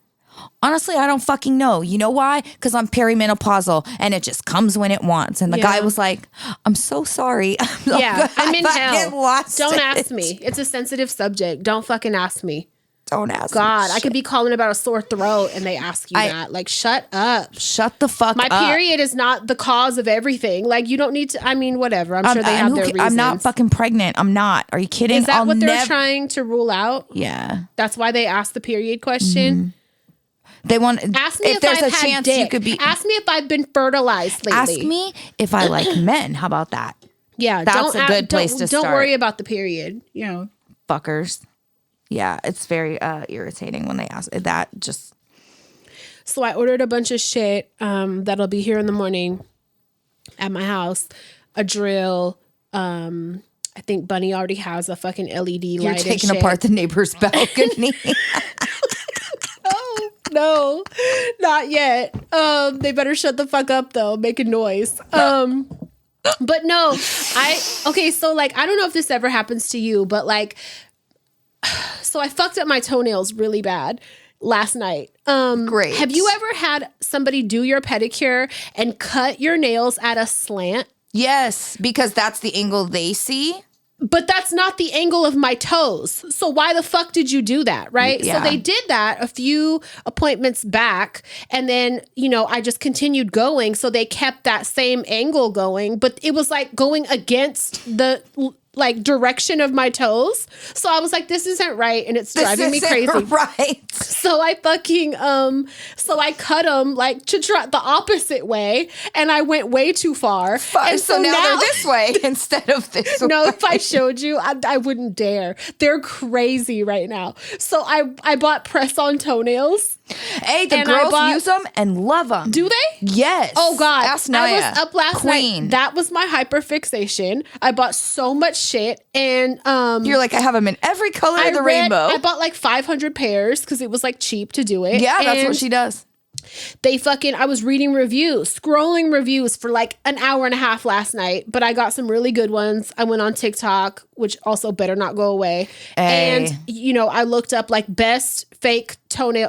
honestly, I don't fucking know. You know why? Because I'm perimenopausal and it just comes when it wants. And the guy was like, I'm so sorry. Yeah, I'm in hell. Lost Don't it. ask me. It's a sensitive subject. Don't fucking ask me. Don't ask God, me. I could be calling about a sore throat and they ask you that. Like, shut up. Shut the fuck My up. period is not the cause of everything. Like, you don't need to. I mean, whatever. I'm sure they have their reasons. I'm not fucking pregnant. I'm not. Are you kidding? Is that what they're trying to rule out? Yeah. That's why they asked the period question. They want. Ask me if there's I've a had chance dick. you could be. Ask me if I've been fertilized lately. Ask me if I like men. How about that? Yeah, That's a good place to Don't start. worry about the period. You know, Fuckers. Yeah, it's very irritating when they ask that. Just so I ordered a bunch of shit that'll be here in the morning at my house. A drill. I think Bunny already has a fucking LED light. you're and taking shit. apart the neighbor's balcony. Oh, no, not yet. They better shut the fuck up though, making noise. But no, okay, so like I don't know if this ever happens to you, but like so I fucked up my toenails really bad last night. Great. Have you ever had somebody do your pedicure and cut your nails at a slant? Yes, because that's the angle they see. But that's not the angle of my toes. So why the fuck did you do that, right? Yeah. So they did that a few appointments back. And then, you know, I just continued going. So they kept that same angle going. But it was like going against the like direction of my toes. So I was like, this isn't right. And it's driving me crazy. Right. So I fucking, so I cut them like to try the opposite way. And I went way too far. And So now they're this way instead of this no, way. if I showed you, I wouldn't dare. They're crazy right now. So I bought press-on toenails. Hey, the and girls use them and love them. Do they? Yes. Oh God. Ask I Naya. was up last Queen. night. That was my hyperfixation. I bought so much shit and You're like, I have them in every color of the rainbow. I bought like 500 pairs because it was like cheap to do it. Yeah, that's And what she does. I was reading reviews, scrolling reviews for like an hour and a half last night, but I got some really good ones. I went on TikTok, which also better not go away. Hey. And, you know, I looked up like best fake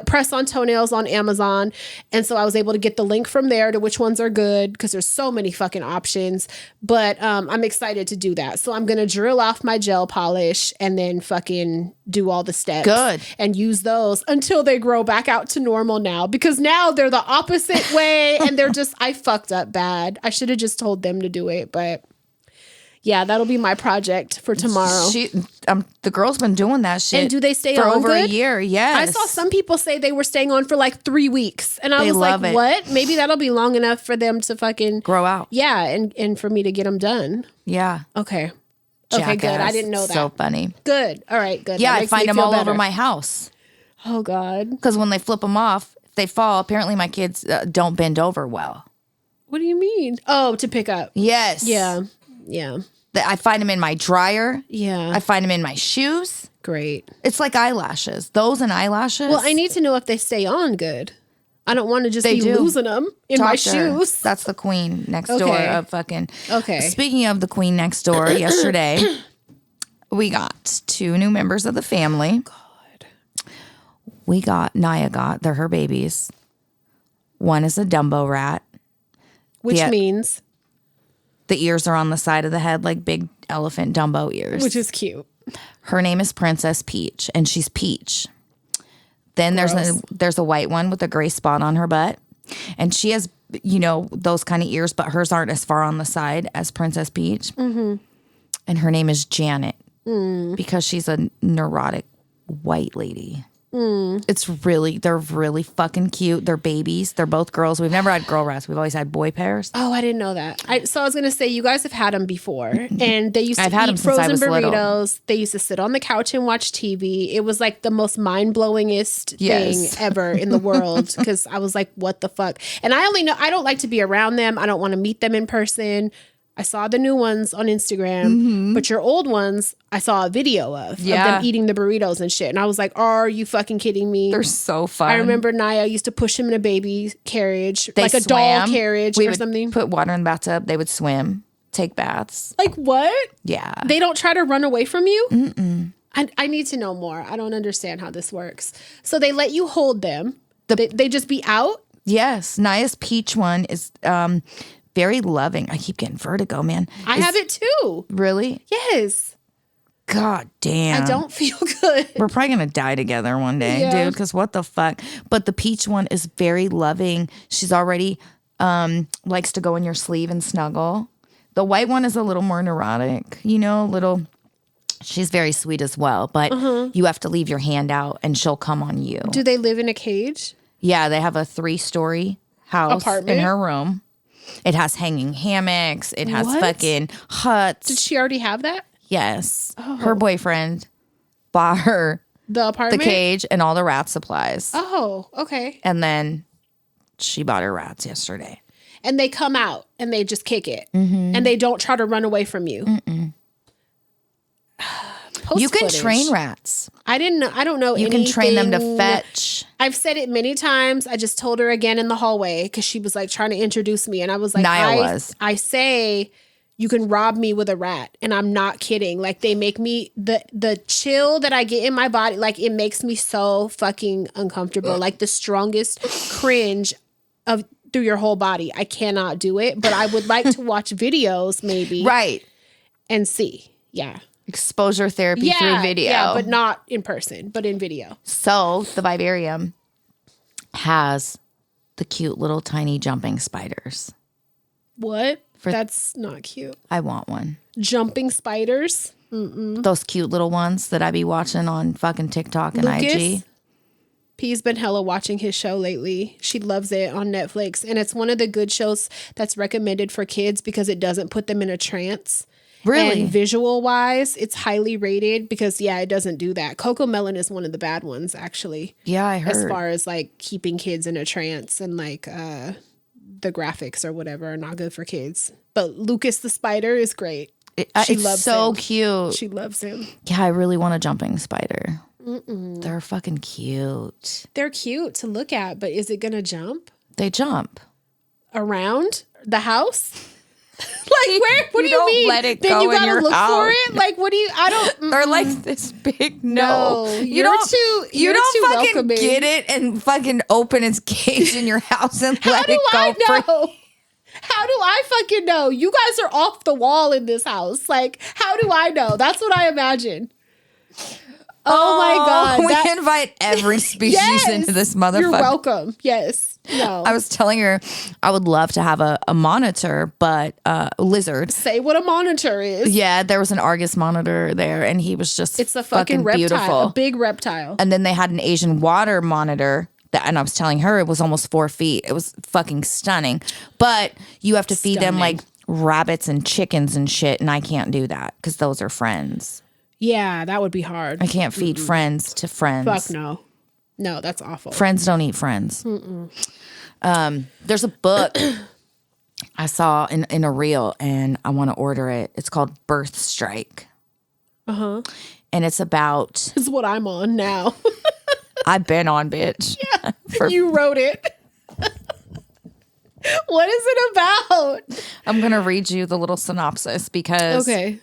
press on toenails on Amazon. And so I was able to get the link from there to which ones are good because there's so many fucking options. But I'm excited to do that. So I'm going to drill off my gel polish and then fucking do all the steps. Good. And use those until they grow back out to normal now. Because now they're the opposite way and they're just, I fucked up bad. I should have just told them to do it. But yeah, that'll be my project for tomorrow. The girl's been doing that shit. And do they stay for on over good? a year? Yes. I saw some people say they were staying on for like 3 weeks. And I They was like, love it. what? Maybe that'll be long enough for them to fucking grow out. Yeah, and for me to get them done. Yeah. Okay. Okay, good. I didn't know that. So funny. Good. All right, good. Yeah, That I makes me find them feel all over better. my house. Oh God. Because when they flip them off, if they fall. Apparently, my kids don't bend over well. What do you mean? Oh, to pick up. Yes. Yeah. Yeah. I find them in my dryer. Yeah. I find them in my shoes. Great. It's like eyelashes. Those and eyelashes. Well, I need to know if they stay on good. I don't want to just be losing them in my Talk to her. shoes. That's the queen next door of fucking. Okay. Speaking of the queen next door, yesterday we got 2 new members of the family. God. They're her babies. One is a Dumbo rat. Which means? The ears are on the side of the head like big elephant Dumbo ears. Which is cute. Her name is Princess Peach, and she's Peach. Then there's a white one with a gray spot on her butt. And she has, you know, those kind of ears, but hers aren't as far on the side as Princess Peach. Mm-hmm. And her name is Janet because she's a neurotic white lady. They're really fucking cute. They're babies. They're both girls. We've never had girl rats. We've always had boy pairs. Oh, I didn't know that. So I was going to say, you guys have had them before, and they used to I've had eat them since I frozen was little. burritos. They used to sit on the couch and watch TV. It was like the most mind-blowingest thing ever in the world, because I was like, what the fuck? And I don't like to be around them. I don't want to meet them in person. I saw the new ones on Instagram, but your old ones, I saw a video of them eating the burritos and shit. And I was like, are you fucking kidding me? They're so fun. I remember Naya used to push him in a baby carriage, like a doll carriage or something. Put water in the bathtub. They would swim, take baths. Like what? Yeah. They don't try to run away from you? Mm-mm. I need to know more. I don't understand how this works. So they let you hold them. They just be out? Yes. Naya's peach one is... very loving. I keep getting vertigo, man. I have it too. Really? Yes. God damn. I don't feel good. We're probably going to die together one day, dude, because what the fuck? But the peach one is very loving. She's already likes to go in your sleeve and snuggle. The white one is a little more neurotic, she's very sweet as well, but you have to leave your hand out and she'll come on you. Do they live in a cage? Yeah, they have a 3-story house apartment in her room. It has hanging hammocks. It has fucking huts. Did she already have that? Yes. Oh. Her boyfriend bought her the apartment, the cage, and all the rat supplies. Oh, okay. And then she bought her rats yesterday. And they come out and they just kick it. Mm-hmm. And they don't try to run away from you. You can train rats. I don't know. You can train them to fetch. I've said it many times. I just told her again in the hallway because she was like trying to introduce me, and I was like, I say you can rob me with a rat, and I'm not kidding. Like, they make me the chill that I get in my body, like, it makes me so fucking uncomfortable. Like the strongest cringe through your whole body. I cannot do it, but I would like to watch videos maybe. Right. And see. Yeah. Exposure therapy through video. Yeah, but not in person, but in video. So the vivarium has the cute little tiny jumping spiders. What? That's not cute. I want one. Jumping spiders? Mm-mm. Those cute little ones that I be watching on fucking TikTok and IG. P's been hella watching his show lately. She loves it on Netflix. And it's one of the good shows that's recommended for kids because it doesn't put them in a trance. Really? And visual wise, it's highly rated because, it doesn't do that. Coco Melon is one of the bad ones, actually. Yeah, I heard. As far as like keeping kids in a trance, and like the graphics or whatever are not good for kids. But Lucas the spider is great. She loves him. Cute. She loves him. Yeah, I really want a jumping spider. They're fucking cute. They're cute to look at, but is it going to jump? They jump. Around the house? Like, where? What do you mean? Let it then go you gotta in your look house. For it. Like, what do you? I don't. They're like this big. No, you don't fucking welcoming. get it and fucking open its cage in your house and let it go. How do I fucking know? You guys are off the wall in this house. Like, how do I know? That's what I imagine. Oh my God. We invite every species into this motherfucker. You're welcome. Yes. No. I was telling her I would love to have a monitor, but lizard. Say what a monitor is. Yeah, there was an Argus monitor there, and he was just it's a fucking reptile, beautiful. A big reptile. And then they had an Asian water monitor. And I was telling her it was almost 4 feet. It was fucking stunning. But you have to feed them like rabbits and chickens and shit, and I can't do that because those are friends. Yeah, that would be hard. I can't feed friends to friends. Fuck no. No, that's awful. Friends don't eat friends. There's a book I saw in a reel, and I want to order it. It's called Birth Strike. Uh-huh. And it's about... This is what I'm on now. I've been on, bitch. Yeah, you wrote it. What is it about? I'm going to read you the little synopsis because... Okay.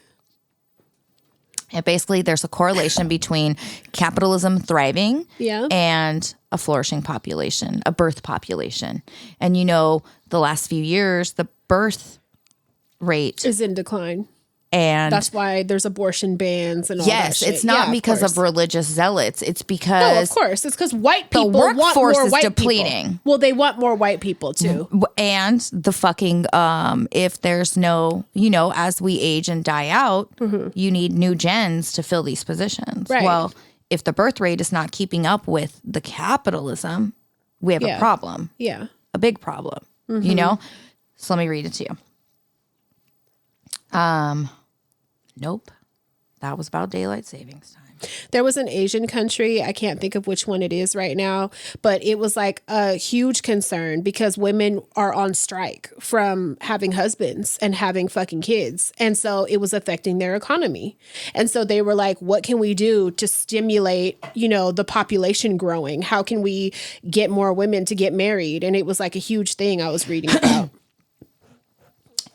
And basically, there's a correlation between capitalism thriving and a flourishing population, a birth population. And the last few years, the birth rate is in decline. And that's why there's abortion bans and all that shit. Yes, it's not because of religious zealots. It's because... No, of course. It's because white people want more white depleting. People. Well, they want more white people, too. And the fucking... if there's no... as we age and die out, you need new gens to fill these positions. Right. Well, if the birth rate is not keeping up with the capitalism, we have a problem. Yeah. A big problem, you know? So let me read it to you. Nope. That was about daylight savings time. There was an Asian country, I can't think of which one it is right now, but it was like a huge concern because women are on strike from having husbands and having fucking kids. And so it was affecting their economy. And so they were like, what can we do to stimulate, you know, the population growing? How can we get more women to get married? And it was like a huge thing I was reading about.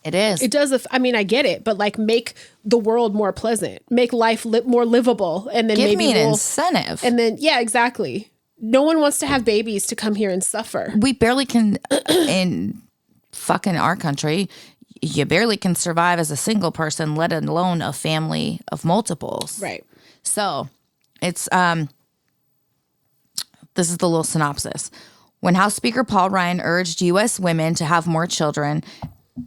It is. It does. I mean, I get it, but like make the world more pleasant, make life more livable. And then Give maybe me an incentive. And then, yeah, exactly. No one wants to have babies to come here and suffer. We barely can, in fucking our country, you barely can survive as a single person, let alone a family of multiples. Right. So it's, this is the little synopsis. When House Speaker Paul Ryan urged U.S. women to have more children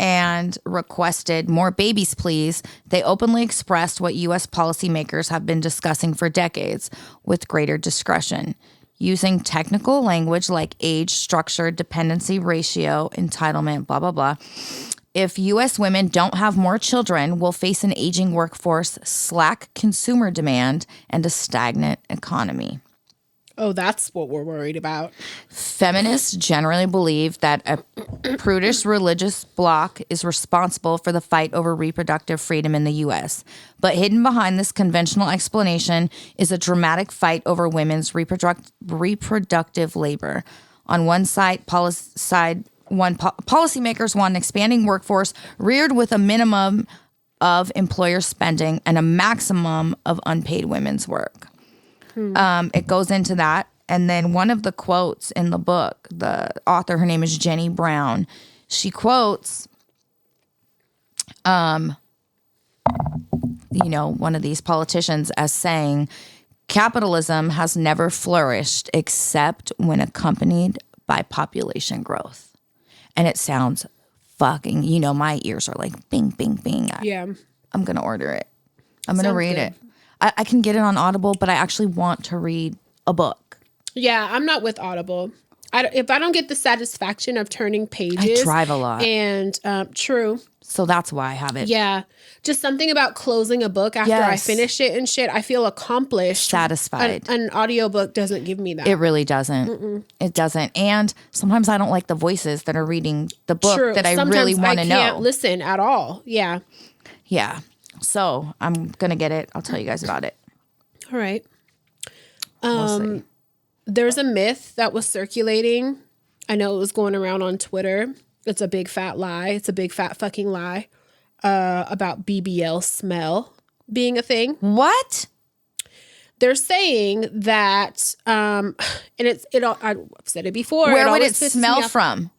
and requested more babies, please, they openly expressed what U.S. policymakers have been discussing for decades with greater discretion, using technical language like age, structure, dependency ratio, entitlement, blah, blah, blah. If U.S. women don't have more children, we'll face an aging workforce, slack consumer demand, and a stagnant economy. Oh, that's what we're worried about. Feminists generally believe that a prudish religious bloc is responsible for the fight over reproductive freedom in the U.S. But hidden behind this conventional explanation is a dramatic fight over women's reproductive labor. On one side, policymakers want an expanding workforce reared with a minimum of employer spending and a maximum of unpaid women's work. It goes into that. And then one of the quotes in the book, the author, her name is Jenny Brown. She quotes, one of these politicians as saying, capitalism has never flourished except when accompanied by population growth. And it sounds fucking, my ears are like bing, bing, bing. Yeah. I'm going to order it. I'm going to read it. I can get it on Audible, but I actually want to read a book. Yeah, I'm not with Audible. If I don't get the satisfaction of turning pages. I drive a lot. And true. So that's why I have it. Yeah. Just something about closing a book after I finish it and shit. I feel accomplished. Satisfied. An audiobook doesn't give me that. It really doesn't. Mm-mm. It doesn't. And sometimes I don't like the voices that are reading the book that I really want to know. I can't listen at all. Yeah. Yeah. So I'm going to get it. I'll tell you guys about it. All right. We'll see. There's a myth that was circulating. I know it was going around on Twitter. It's a big fat lie. It's a big fat fucking lie about BBL smell being a thing. What? They're saying that, and I've said it before. Where would it smell from?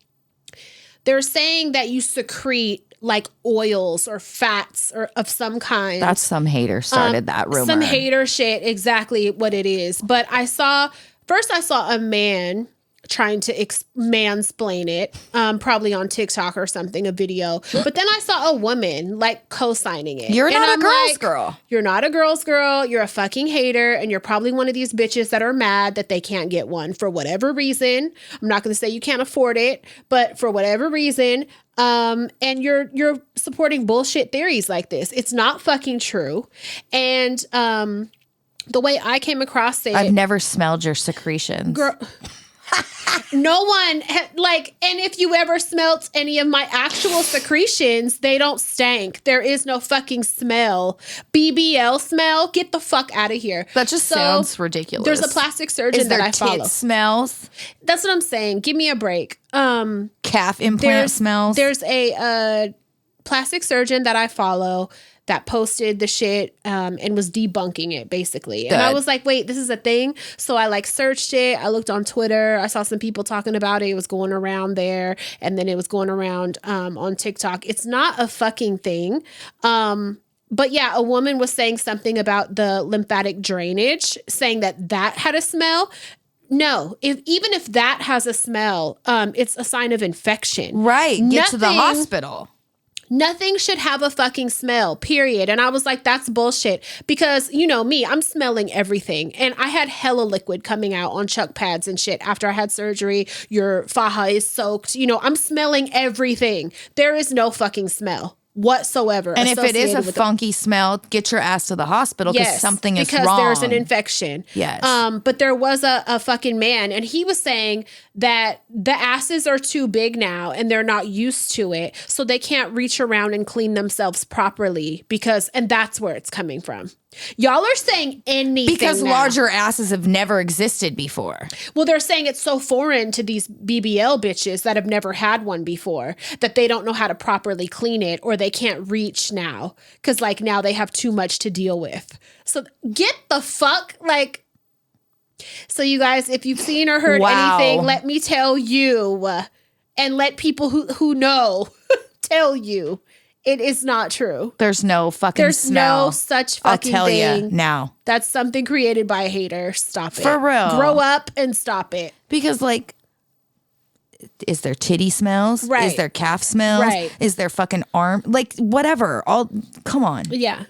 They're saying that you secrete like oils or fats or of some kind. That's some hater started that rumor. Some hater shit, exactly what it is. But I saw a man trying to mansplain it, probably on TikTok or something, a video. But then I saw a woman like co-signing it. You're not a girl's girl. You're not a girl's girl. You're a fucking hater. And you're probably one of these bitches that are mad that they can't get one for whatever reason. I'm not going to say you can't afford it, but for whatever reason. And you're supporting bullshit theories like this. It's not fucking true. And the way I came across it, I've never smelled your secretions. Girl, no one and if you ever smelt any of my actual secretions, they don't stank. There is no fucking smell. BBL smell, get the fuck out of here. That just sounds ridiculous. There's a plastic surgeon that I follow. Smells. That's what I'm saying. Give me a break. Calf implant smells. There's a plastic surgeon that I follow that posted the shit and was debunking it, basically. Good. And I was like, wait, this is a thing? So I like searched it. I looked on Twitter. I saw some people talking about it. It was going around there. And then it was going around on TikTok. It's not a fucking thing. But yeah, a woman was saying something about the lymphatic drainage, saying that had a smell. No, even if that has a smell, it's a sign of infection. Right. Get to the hospital. Nothing should have a fucking smell, period. And I was like, that's bullshit. Because, you know me, I'm smelling everything. And I had hella liquid coming out on chuck pads and shit after I had surgery. Your faja is soaked. You know, I'm smelling everything. There is no fucking smell whatsoever. And if it is a funky smell, get your ass to the hospital because something is wrong. Because there's an infection. Yes. But there was a fucking man, and he was saying that the asses are too big now and they're not used to it. So they can't reach around and clean themselves properly and that's where it's coming from. Y'all are saying anything because now. Larger asses have never existed before. Well, they're saying it's so foreign to these BBL bitches that have never had one before that they don't know how to properly clean it, or they can't reach now because like now they have too much to deal with. So get the fuck like. So you guys, if you've seen or heard anything, let me tell you, and let people who know tell you. It is not true. There's no fucking smell. No such fucking I'll tell thing. you now. That's something created by a hater. Stop it. For real. Grow up and stop it. Because like, is there titty smells? Right. Is there calf smells? Right. Is there fucking arm? Like whatever. Come on. Yeah.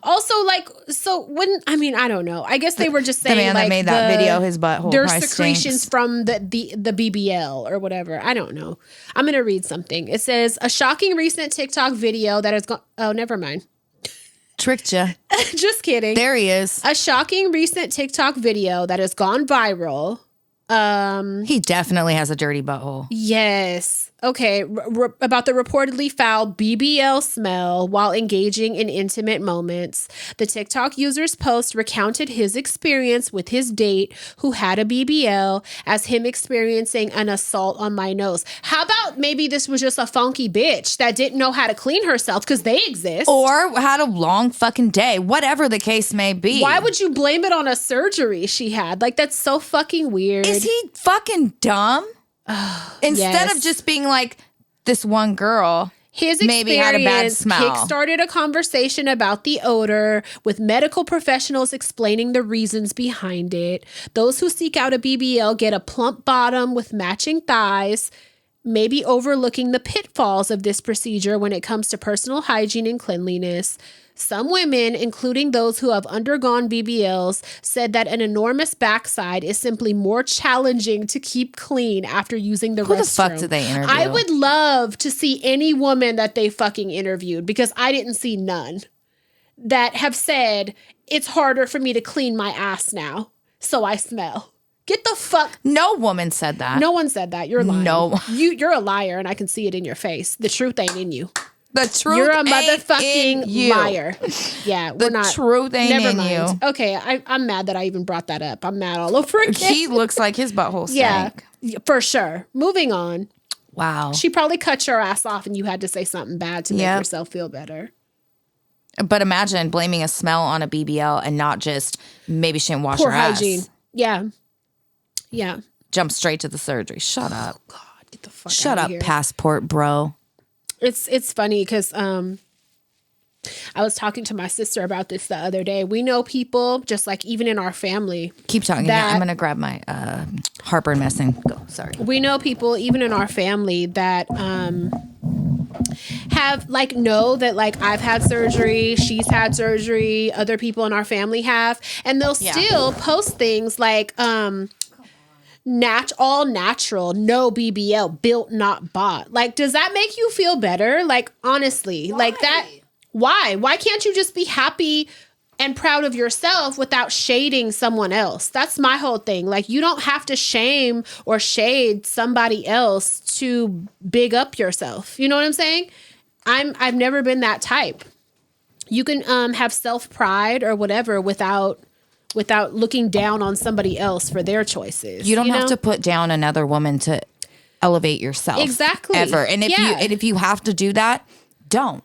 Also, like, so when, I mean, I don't know. I guess they were just saying the man like that made that video, his butthole. There's secretions from the BBL or whatever. I don't know. I'm going to read something. It says, a shocking recent TikTok video that has gone, oh, never mind. Tricked you. Just kidding. There he is. A shocking recent TikTok video that has gone viral. He definitely has a dirty butthole. Yes. Okay. About the reportedly foul BBL smell while engaging in intimate moments. The TikTok user's post recounted his experience with his date who had a BBL as him experiencing an assault on my nose. How about maybe this was just a funky bitch that didn't know how to clean herself, because they exist. Or had a long fucking day. Whatever the case may be. Why would you blame it on a surgery she had? Like, that's so fucking weird. Is he fucking dumb? Instead of just being like, this one girl his maybe had a bad experience smell. kickstarted a conversation about the odor, with medical professionals explaining the reasons behind it. Those who seek out a BBL get a plump bottom with matching thighs, maybe overlooking the pitfalls of this procedure when it comes to personal hygiene and cleanliness. Some women, including those who have undergone BBLs, said that an enormous backside is simply more challenging to keep clean after using the restroom. Who the fuck did they interview? I would love to see any woman that they fucking interviewed, because I didn't see none that have said, it's harder for me to clean my ass now, so I smell. Get the fuck. No woman said that. No one said that. You're lying. No. You're a liar, and I can see it in your face. The truth ain't in you. The truth You're a ain't motherfucking in you. liar. Yeah, we're not. The truth ain't Never in mind. you. Okay, I'm mad that I even brought that up. I'm mad all over again. He looks like his butthole stank. Yeah, for sure. Moving on. Wow. She probably cut your ass off and you had to say something bad to make yourself feel better. But imagine blaming a smell on a BBL and not just maybe she didn't wash Poor her hygiene. ass. Yeah. Yeah. Jump straight to the surgery. Shut up. God, get the fuck Shut out up, of here. passport bro. It's funny because I was talking to my sister about this the other day. We know people, just like even in our family. Keep talking. I'm going to grab my heartburn medicine. Go. Sorry. We know people, even in our family, that have like know that like I've had surgery, she's had surgery, other people in our family have, and they'll still post things like all natural, no BBL, built not bought. Like, does that make you feel better? Like, honestly, like that. Why can't you just be happy and proud of yourself without shading someone else? That's my whole thing. Like, you don't have to shame or shade somebody else to big up yourself. You know what I'm saying? I've never been that type. You can have self-pride or whatever without looking down on somebody else for their choices. You don't have to put down another woman to elevate yourself. Exactly. Ever. And if you have to do that, don't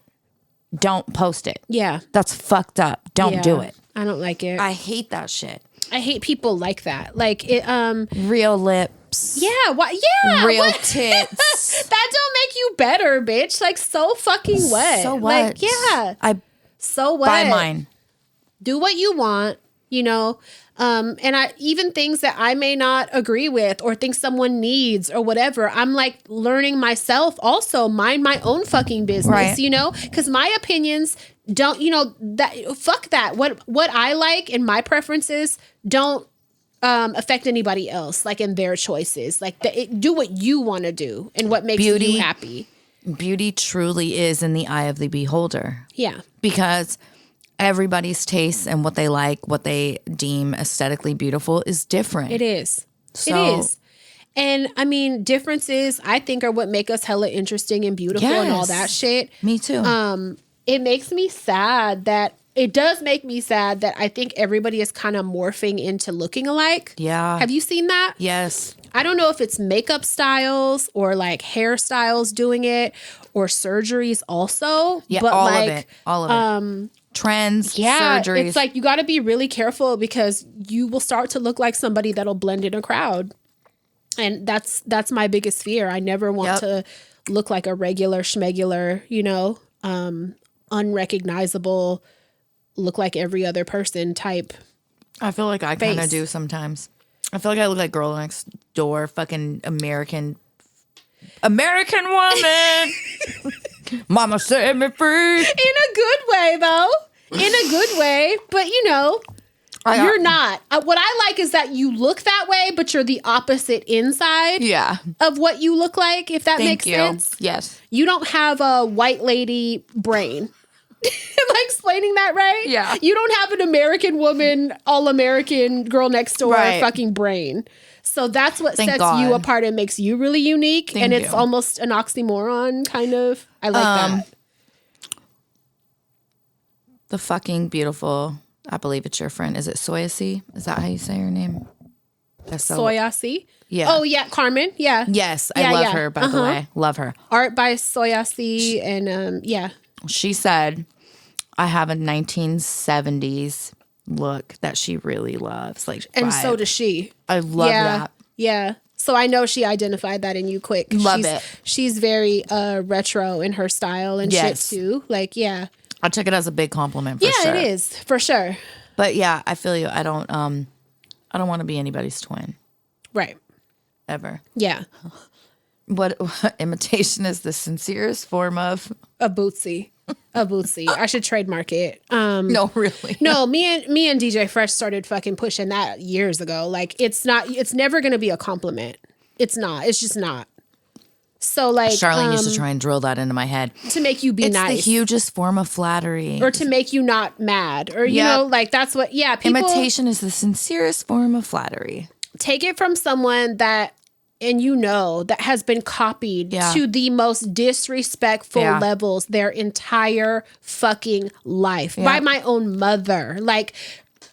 post it. Yeah. That's fucked up. Don't do it. I don't like it. I hate that shit. I hate people like that. Like it real lips. Yeah, what real what? tits. That don't make you better, bitch. Like, so fucking what? So what? Like, yeah. I so what? buy mine. Do what you want. you know? And I even things that I may not agree with or think someone needs or whatever, I'm like learning myself also mind my own fucking business, Right. you know? Because my opinions don't, you know, that fuck that. What I like and my preferences don't affect anybody else, like in their choices. Like do what you want to do and what makes you happy. Beauty truly is in the eye of the beholder. Yeah. Because everybody's taste and what they like, what they deem aesthetically beautiful is different. It is. So, it is. And I mean, differences, I think, are what make us hella interesting and beautiful and all that shit. Me too. It makes me sad that it does make me sad that I think everybody is kind of morphing into looking alike. Yeah. Have you seen that? Yes. I don't know if it's makeup styles or like hairstyles doing it or surgeries also. Yeah, but all like, of it. All of it. Trends, surgeries. It's like you got to be really careful because you will start to look like somebody that'll blend in a crowd. And that's my biggest fear. I never want to look like a regular schmegular, you know, unrecognizable, look like every other person type. I feel like I kind of do sometimes. I feel like I look like girl next door, fucking American woman. Mama set me free. In a good way, though. In a good way. But, you know, you're not. What I like is that you look that way, but you're the opposite inside of what you look like, if that makes sense. Yes. You don't have a white lady brain. Am I explaining that right? Yeah. You don't have an American woman, all-American girl next door fucking brain. So that's what sets you apart and makes you really unique. And it's almost an oxymoron, kind of. I like that. The fucking beautiful, I believe it's your friend. Is it Soyasi? Is that how you say her name? Soyasi? Yeah. Oh, yeah. Carmen. Yeah. Yes. I love her, by the way. Love her. Art by Soyasi. And yeah. She said, I have a 1970s look that she really loves. Like, and so does she. I love that. Yeah. So I know she identified that in you quick. Love it. She's very retro in her style and shit too. Like, yeah. I took it as a big compliment for sure. Yeah, it is. For sure. But yeah, I feel you. I don't want to be anybody's twin. Right. Ever. Yeah. What imitation is the sincerest form of a bootsy. A bootsy. I should trademark it. No, really. No, me and DJ Fresh started fucking pushing that years ago. Like it's never gonna be a compliment. It's not. It's just not. So like Charlene used to try and drill that into my head. To make you be nice. It's the hugest form of flattery. Or to make you not mad. Or you know, like that's what people, imitation is the sincerest form of flattery. Take it from someone that that has been copied to the most disrespectful levels their entire fucking life by my own mother. Like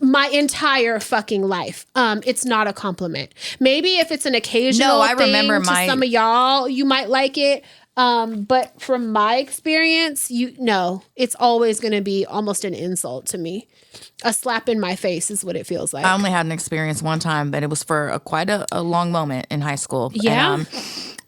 my entire fucking life. It's not a compliment. Maybe if it's an occasional thing to some of y'all, you might like it. But from my experience, it's always going to be almost an insult to me. A slap in my face is what it feels like. I only had an experience one time, but it was for quite a long moment in high school. Yeah. And,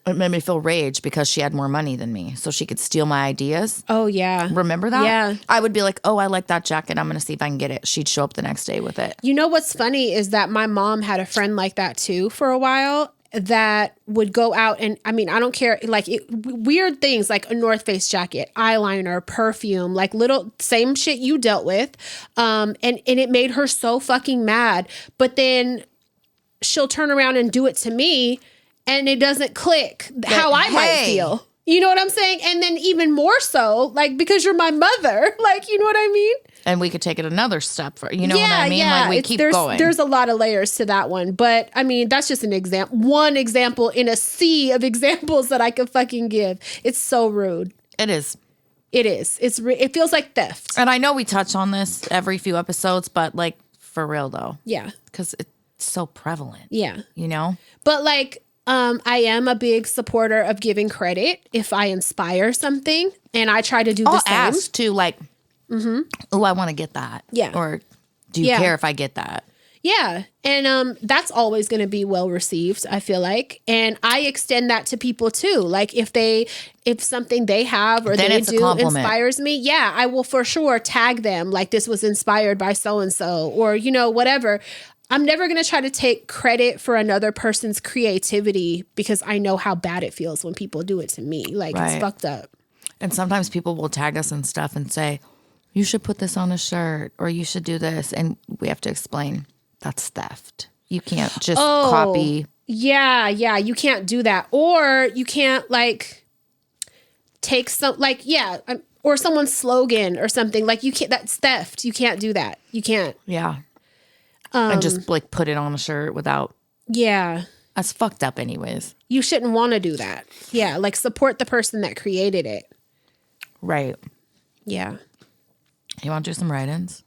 it made me feel rage because she had more money than me, so she could steal my ideas. Oh, yeah. Remember that? Yeah. I would be like, oh, I like that jacket. I'm going to see if I can get it. She'd show up the next day with it. You know what's funny is that my mom had a friend like that too for a while that would go out and, I mean, I don't care, like weird things like a North Face jacket, eyeliner, perfume, like little same shit you dealt with. And it made her so fucking mad. But then she'll turn around and do it to me and it doesn't click how I might feel. You know what I'm saying? And then even more so, like, because you're my mother, like, you know what I mean? And we could take it another step for, you know what I mean? Yeah. Like we keep going. There's a lot of layers to that one. But I mean, that's just one example in a sea of examples that I could fucking give. It's so rude. It is. It is. It feels like theft. And I know we touch on this every few episodes, but like for real though. Yeah. Because it's so prevalent. Yeah. You know? But like, I am a big supporter of giving credit if I inspire something, and I try to do the same. I'll ask too, like, oh, I want to get that. Yeah. Or do you care if I get that? Yeah. And that's always going to be well received, I feel like. And I extend that to people too. Like if something they have or then they it's a do compliment. inspires me, yeah, I will for sure tag them like this was inspired by so and so or whatever. I'm never going to try to take credit for another person's creativity because I know how bad it feels when people do it to me. Like it's fucked up. And sometimes people will tag us and stuff and say, you should put this on a shirt or you should do this. And we have to explain that's theft. You can't just copy. Yeah. You can't do that. Or you can't like take some or someone's slogan or something. Like you can't, that's theft. You can't do that. You can't. Yeah. And just like put it on a shirt without. Yeah. That's fucked up anyways. You shouldn't want to do that. Yeah. Like support the person that created it. Right. Yeah. You want to do some write-ins?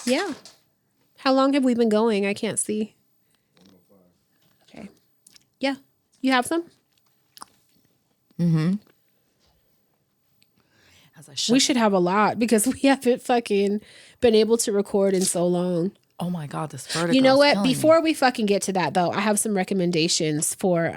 Yeah. How long have we been going? I can't see. Okay. Yeah. You have some? Mm-hmm. We should have a lot because we haven't fucking been able to record in so long. Oh my God, this vertigo. You know what? Before we fucking get to that though, I have some recommendations for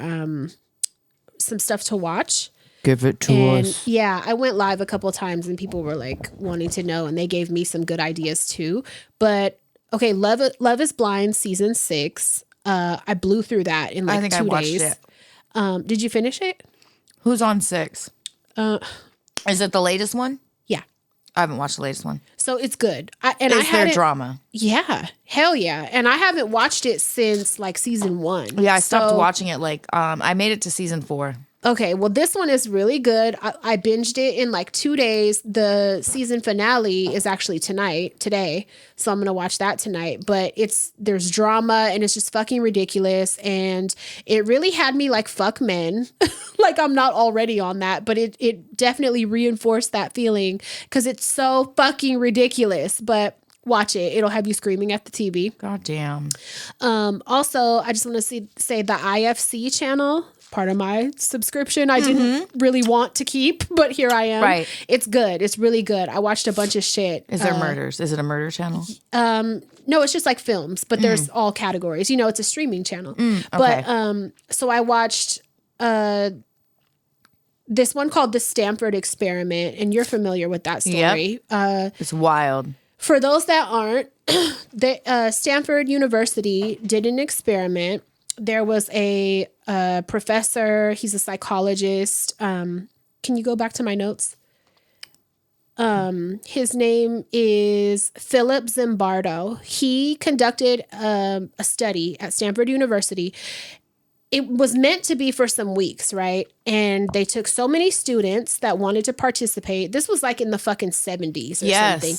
some stuff to watch. Give it to us. Yeah, I went live a couple of times and people were like wanting to know and they gave me some good ideas too. But okay, Love is Blind season 6. I blew through that in like 2 days. I watched it. Did you finish it? Who's on 6? Is it the latest one? Yeah. I haven't watched the latest one. So it's good. Is there drama? Yeah. Hell yeah. And I haven't watched it since like season 1. Yeah, I stopped watching it like I made it to season 4. Okay, well, this one is really good. I binged it in like 2 days. The season finale is actually today. So I'm going to watch that tonight. But there's drama and it's just fucking ridiculous. And it really had me like, fuck men. Like I'm not already on that, but it definitely reinforced that feeling because it's so fucking ridiculous. But watch it. It'll have you screaming at the TV. God damn. Also, I just want to say the IFC channel, part of my subscription I didn't really want to keep, but here I am. Right. It's good. It's really good. I watched a bunch of shit. Is there murders? Is it a murder channel? No, it's just like films, but there's all categories. It's a streaming channel. Okay. But so I watched this one called The Stanford Experiment, and you're familiar with that story. Yep. It's wild. For those that aren't, Stanford University did an experiment. There was a professor. He's a psychologist. Can you go back to my notes? His name is Philip Zimbardo. He conducted a study at Stanford University. It was meant to be for some weeks, right? And they took so many students that wanted to participate. This was like in the fucking 70s or something.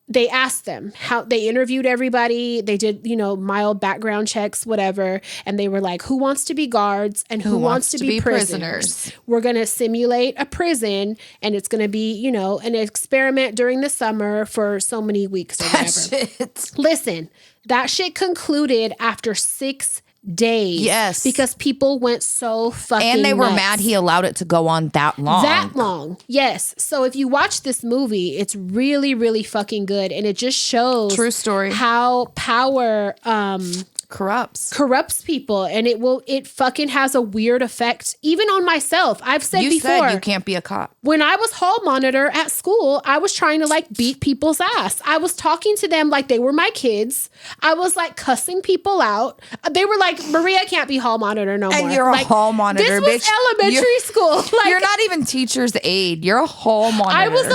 They asked them how they interviewed everybody. They did, mild background checks, whatever. And they were like, who wants to be guards and who wants to be prisoners? We're going to simulate a prison and it's going to be, an experiment during the summer for so many weeks or whatever. Listen, that shit concluded after 6 days. Yes. Because people went so fucking And they were nuts. mad he allowed it to go on that long. That long. Yes. So if you watch this movie, it's really, really fucking good. And it just shows true story how power corrupts people. And it fucking has a weird effect even on myself. I've said before. You said you can't be a cop. When I was hall monitor at school, I was trying to like beat people's ass. I was talking to them like they were my kids. I was like cussing people out. They were like, Maria can't be hall monitor no more. And you're a hall monitor, bitch. This was elementary school. Like, you're not even teacher's aide. You're a hall monitor. I was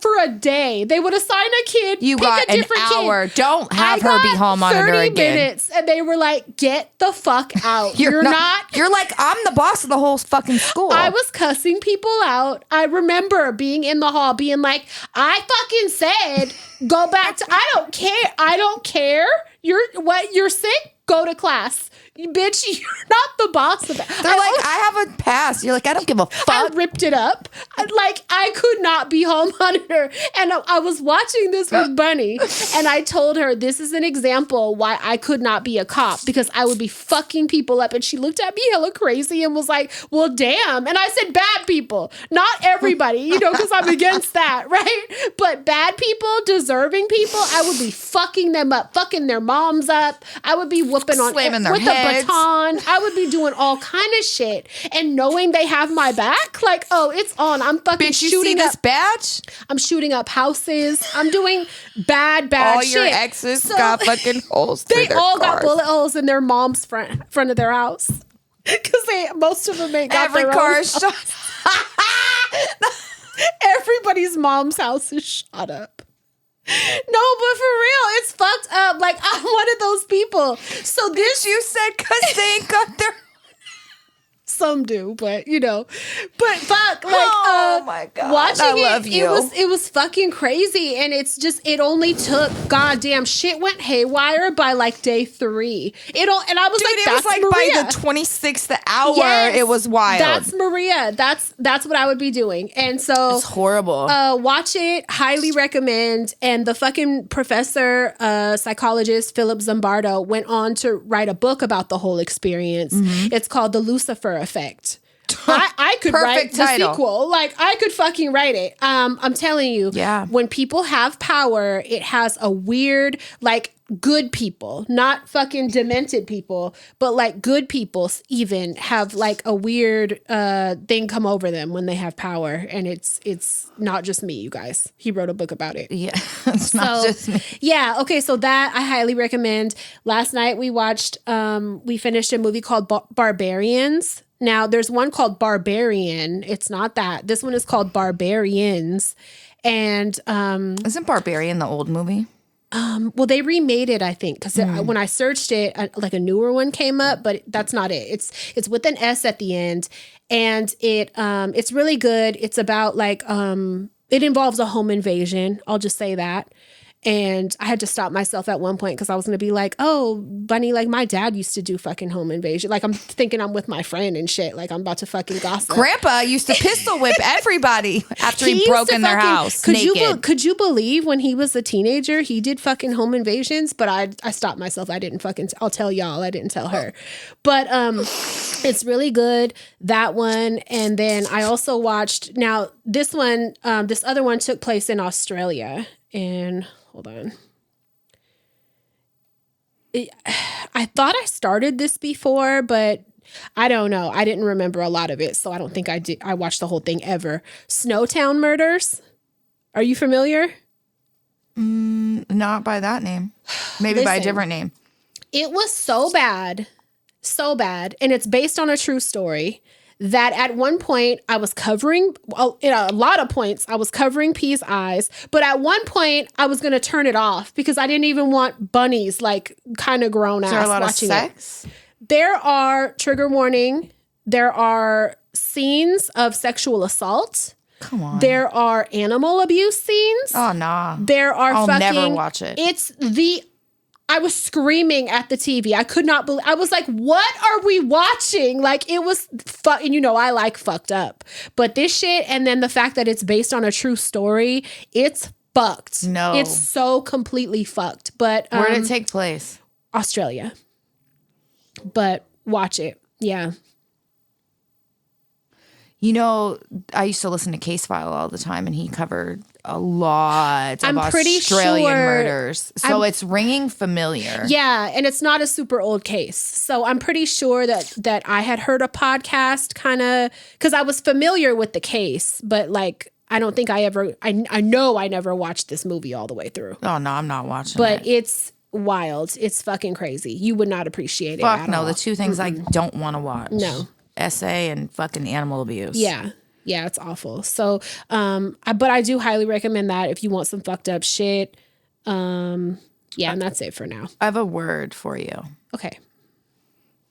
for a day. They would assign a kid. You got an hour. Kid. Don't have her be hall monitor 30 again. minutes, and they were like, "Get the fuck out! You're not. You're like, I'm the boss of the whole fucking school." I was cussing people out. I remember being in the hall, being like, "I fucking said, go back to. I don't care. You're sick. Go to class. Bitch, you're not the boss of that. They're like, I have a pass. You're like, I don't give a fuck. I ripped it up. I could not be home monitor. And I was watching this with Bunny, and I told her this is an example why I could not be a cop, because I would be fucking people up. And she looked at me hella crazy and was like, well, damn. And I said, bad people, not everybody, because I'm against that, right? But bad people, deserving people, I would be fucking them up, fucking their moms up. I would be whooping on slamming their with heads. a baton. I would be doing all kind of shit, and knowing they have my back, like, oh, it's on. I'm fucking Bitch, you shooting see this up. badge? I'm shooting up houses. I'm doing bad all your shit. exes got fucking holes through They their all got cars. bullet holes in their mom's front of their house, because most of them ain't got Every their car own. is shot. Everybody's mom's house is shot up. No, but for real, it's fucked up. Like, I'm one of those people. So this, You said because they ain't got their... some do, but but fuck, like, Oh my God. watching I love you. it was fucking crazy, and it only took, goddamn, shit went haywire by like day 3. And I was Dude, like, it that's was like Maria. by the 26th hour, Yes, it was wild. That's Maria. That's what I would be doing. And so It's horrible. watch it. Highly recommend. And the fucking professor, psychologist Philip Zimbardo, went on to write a book about the whole experience. It's called The Lucifer Effect. I could write the title. sequel. Like, I could fucking write it. I'm telling you, Yeah. when people have power, it has a weird, like, good people, not fucking demented people, but like good people even have like a weird thing come over them when they have power. And it's not just me, you guys. He wrote a book about it. Yeah, it's not just me. Yeah. Okay. So that I highly recommend. Last night we finished a movie called Barbarians. Now there's one called Barbarian. It's not that. This one is called Barbarians. And Isn't Barbarian the old movie? well, they remade it, I think, because when I searched it, like a newer one came up, but that's not it. It's with an S at the end, and it's really good. It's about like it involves a home invasion. I'll just say that. And I had to stop myself at one point because I was going to be like, oh, Bunny, like my dad used to do fucking home invasion. Like I'm thinking I'm with my friend and shit. Like I'm about to fucking gossip. Grandpa used to pistol whip everybody after he used broke to in their fucking- house could naked. could you believe when he was a teenager, he did fucking home invasions? But I stopped myself. I didn't fucking, I'll tell y'all. I didn't tell her. But it's really good, that one. And then I also watched, now this one, this other one took place in Australia. And hold on. I thought I started this before, but I don't know. I didn't remember a lot of it, so I don't think I did. I watched the whole thing ever. Snowtown Murders. Are you familiar? Not by that name. Maybe by a Listen. different name. It was so bad, and it's based on a true story. That at one point I was covering, a lot of points, I was covering P's eyes. But at one point I was going to turn it off because I didn't even want Bunny's like kind of grown ass Is there a lot of watching sex? it. There are, trigger warning, there are scenes of sexual assault. Come on. There are animal abuse scenes. Oh, nah. There are I'll fucking... never watch it. I was screaming at the TV. I could not believe... I was like, what are we watching? Like, it was... And I like fucked up. But this shit, and then the fact that it's based on a true story, it's fucked. No. It's so completely fucked. But... Where did it take place? Australia. But watch it. Yeah. I used to listen to Case File all the time, and he covered a lot of I'm pretty Australian sure- murders. So it's ringing familiar. Yeah, and it's not a super old case. So I'm pretty sure that I had heard a podcast kind of, because I was familiar with the case, but like I don't think I know I never watched this movie all the way through. Oh, no, I'm not watching But it. it's wild. It's fucking crazy. You would not appreciate it Fuck at no, all. the two things I don't want to watch. No. Essay and fucking animal abuse. Yeah. Yeah, it's awful. So, but I do highly recommend that if you want some fucked up shit. Yeah, and that's it for now. I have a word for you. Okay.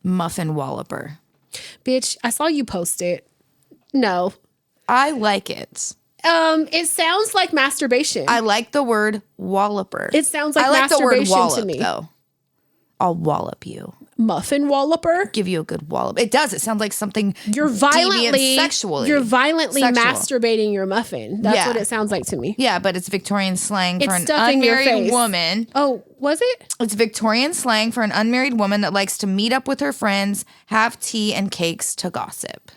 Muffin walloper. Bitch, I saw you post it. No. I like it. It sounds like masturbation. I like the word walloper. It sounds like I like the word masturbation wallop, to me. though. I'll wallop you. muffin walloper. Give you a good wallop. It does. It sounds like something You're deviant sexually. You're violently Sexual. masturbating your muffin. That's what it sounds like to me. Yeah, but it's Victorian slang for an stuffing your unmarried face. woman. Oh, was it? It's Victorian slang for an unmarried woman that likes to meet up with her friends, have tea and cakes to gossip.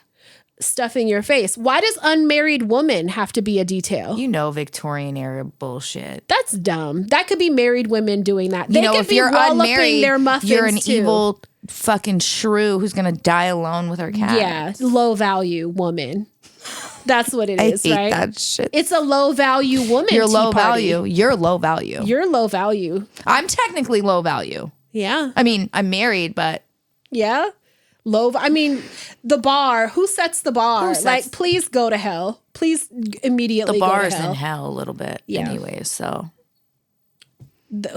Stuffing your face. Why does unmarried woman have to be a detail? You know, Victorian era bullshit. That's dumb. That could be married women doing that. They You know, could if be you're unmarried, their muffins you're an too. evil fucking shrew who's gonna die alone with her cat. Yeah, low value woman. That's what it is, I hate right? that shit. It's a low value woman. You're tea low party. value. You're low value. You're low value. I'm technically low value. Yeah. I mean, I'm married, but Yeah. I mean, the bar. Who sets the bar? Like, please go to hell. Please immediately the go to bar is hell. in hell a little bit anyway, so.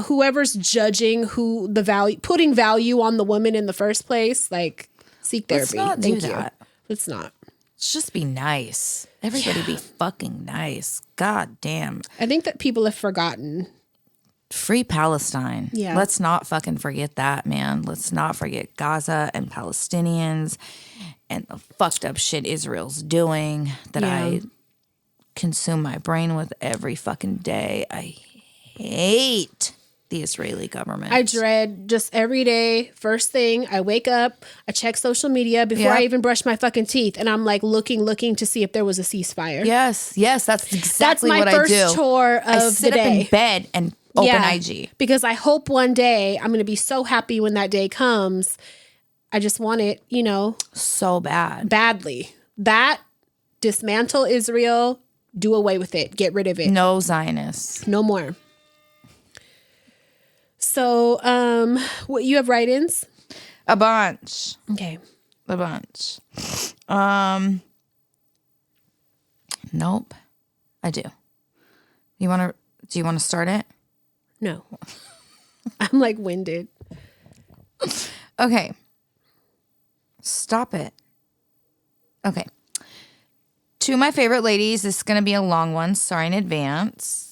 Whoever's judging putting value on the woman in the first place, like, seek therapy. Let's not do that. Let's not. Let's just be nice. Everybody be fucking nice. God damn. I think that people have forgotten. Free Palestine. Yeah. Let's not fucking forget that, man. Let's not forget Gaza and Palestinians and the fucked up shit Israel's doing that I consume my brain with every fucking day. I hate the Israeli government. I dread just every day. First thing, I wake up, I check social media before I even brush my fucking teeth, and I'm like looking to see if there was a ceasefire. Yes, that's exactly what I do. That's my first chore of I sit the up day. in bed and open IG. Because I hope one day I'm going to be so happy when that day comes. I just want it, So bad. badly. That, dismantle Israel, do away with it, get rid of it. No Zionists. No more. So, what you have write-ins? A bunch. Okay. A bunch. Nope. I do. Do you want to start it? No. I'm like winded. Okay. Stop it. Okay. To my favorite ladies, this is going to be a long one. Sorry in advance.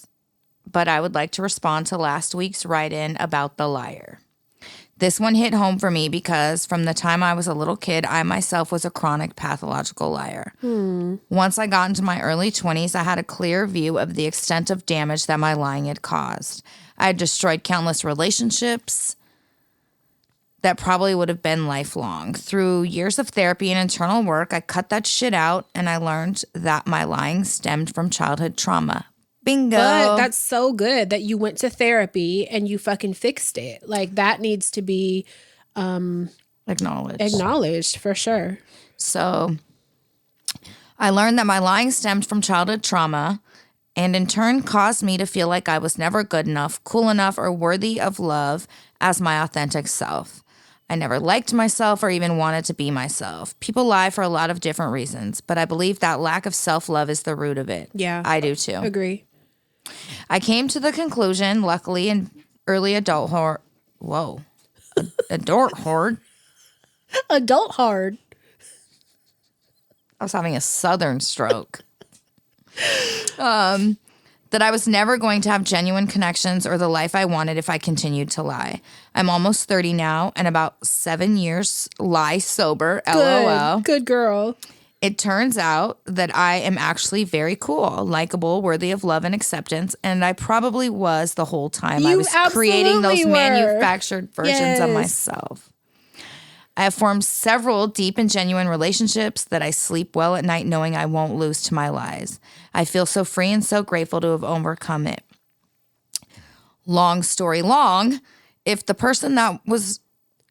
But I would like to respond to last week's write-in about the liar. This one hit home for me because from the time I was a little kid, I myself was a chronic pathological liar. Once I got into my early 20s, I had a clear view of the extent of damage that my lying had caused. I had destroyed countless relationships that probably would have been lifelong. Through years of therapy and internal work, I cut that shit out and I learned that my lying stemmed from childhood trauma. Bingo. But that's so good that you went to therapy and you fucking fixed it. Like, that needs to be acknowledged for sure. So I learned that my lying stemmed from childhood trauma and in turn caused me to feel like I was never good enough, cool enough, or worthy of love as my authentic self. I never liked myself or even wanted to be myself. People lie for a lot of different reasons, but I believe that lack of self-love is the root of it. Yeah. I do too. Agree. I came to the conclusion, luckily in early adulthood. Adult hard. Adult hard. I was having a southern stroke. That I was never going to have genuine connections or the life I wanted if I continued to lie. I'm almost 30 now and about 7 years lie sober, LOL. Good girl. It turns out that I am actually very cool, likable, worthy of love and acceptance, and I probably was the whole time I was creating those manufactured versions of myself. I have formed several deep and genuine relationships that I sleep well at night knowing I won't lose to my lies. I feel so free and so grateful to have overcome it. Long story long, if the person that was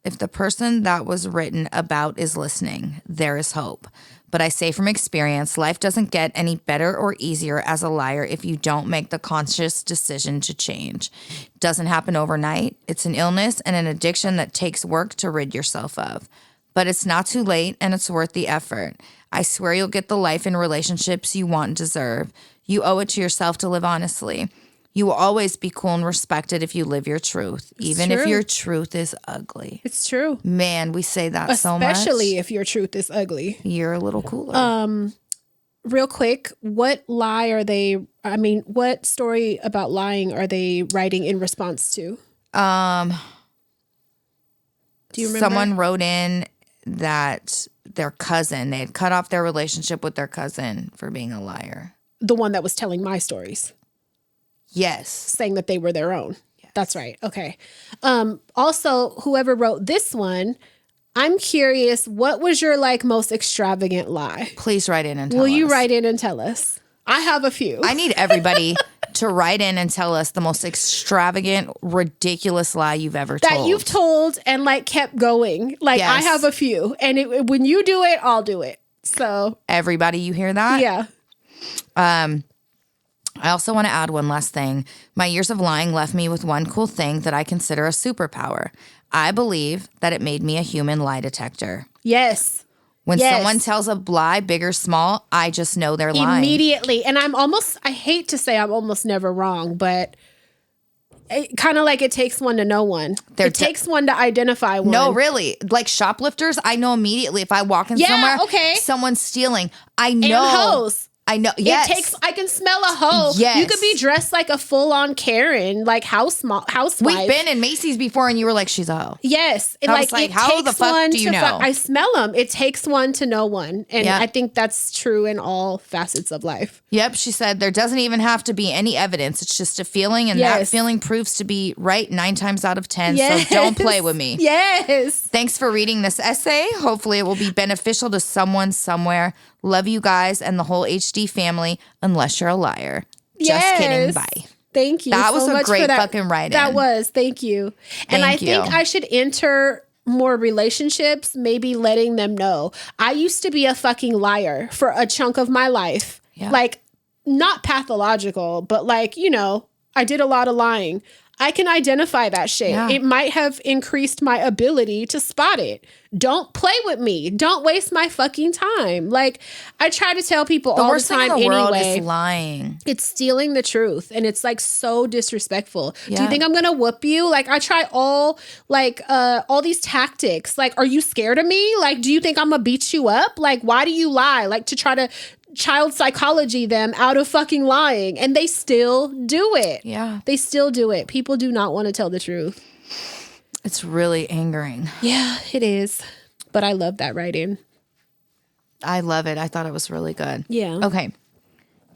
written about is listening, there is hope. But I say from experience, life doesn't get any better or easier as a liar if you don't make the conscious decision to change. It doesn't happen overnight. It's an illness and an addiction that takes work to rid yourself of. But it's not too late and it's worth the effort. I swear you'll get the life and relationships you want and deserve. You owe it to yourself to live honestly. You will always be cool and respected if you live your truth, even if your truth is ugly. It's true. Man, we say that so much. Especially if your truth is ugly. You're a little cooler. Real quick, what story about lying are they writing in response to? Do you remember? Someone wrote in that their cousin, they had cut off their relationship with their cousin for being a liar. The one that was telling my stories. Yes. Saying that they were their own. Yes. That's right. Okay. Also, whoever wrote this one, I'm curious, what was your like most extravagant lie? Please write in and tell us. Will you write in and tell us? I have a few. I need everybody to write in and tell us the most extravagant, ridiculous lie you've ever told. That you've told and like kept going. Like yes. I have a few. And when you do it, I'll do it. So everybody, you hear that? Yeah. I also want to add one last thing. My years of lying left me with one cool thing that I consider a superpower. I believe that it made me a human lie detector. Yes. When someone tells a lie, big or small, I just know they're lying. Immediately. And I hate to say I'm almost never wrong, but kind of like it takes one to know one. It takes one to identify one. No, really. Like shoplifters, I know immediately if I walk in somewhere, someone's stealing. I know. And hoes. I know. Yes. I can smell a hoe. Yes. You could be dressed like a full-on Karen, like housewife. We've been in Macy's before and you were like, she's a hoe. Yes. And I was like, how the fuck do you know? I smell them. It takes one to know one. And I think that's true in all facets of life. Yep. She said there doesn't even have to be any evidence. It's just a feeling. And that feeling proves to be right 9 times out of 10. Yes. So don't play with me. Yes. Thanks for reading this essay. Hopefully it will be beneficial to someone somewhere. Love you guys and the whole HD family, unless you're a liar. Just kidding. Bye. Thank you. That was a great fucking write-in. That was. Thank you. And I think I should enter more relationships, maybe letting them know. I used to be a fucking liar for a chunk of my life. Yeah. Like, not pathological, but like, I did a lot of lying. I can identify that shit. Yeah. It might have increased my ability to spot it. Don't play with me. Don't waste my fucking time. Like, I try to tell people all the time anyway. The worst thing in the world is lying. It's stealing the truth. And it's like so disrespectful. Yeah. Do you think I'm going to whoop you? Like, I try all these tactics. Like, are you scared of me? Like, do you think I'm going to beat you up? Like, why do you lie? Like, to try to child psychology them out of fucking lying, and they still do it. Yeah. They still do it. People do not want to tell the truth. It's really angering. Yeah, it is. But I love that writing. I love it. I thought it was really good. Yeah. Okay.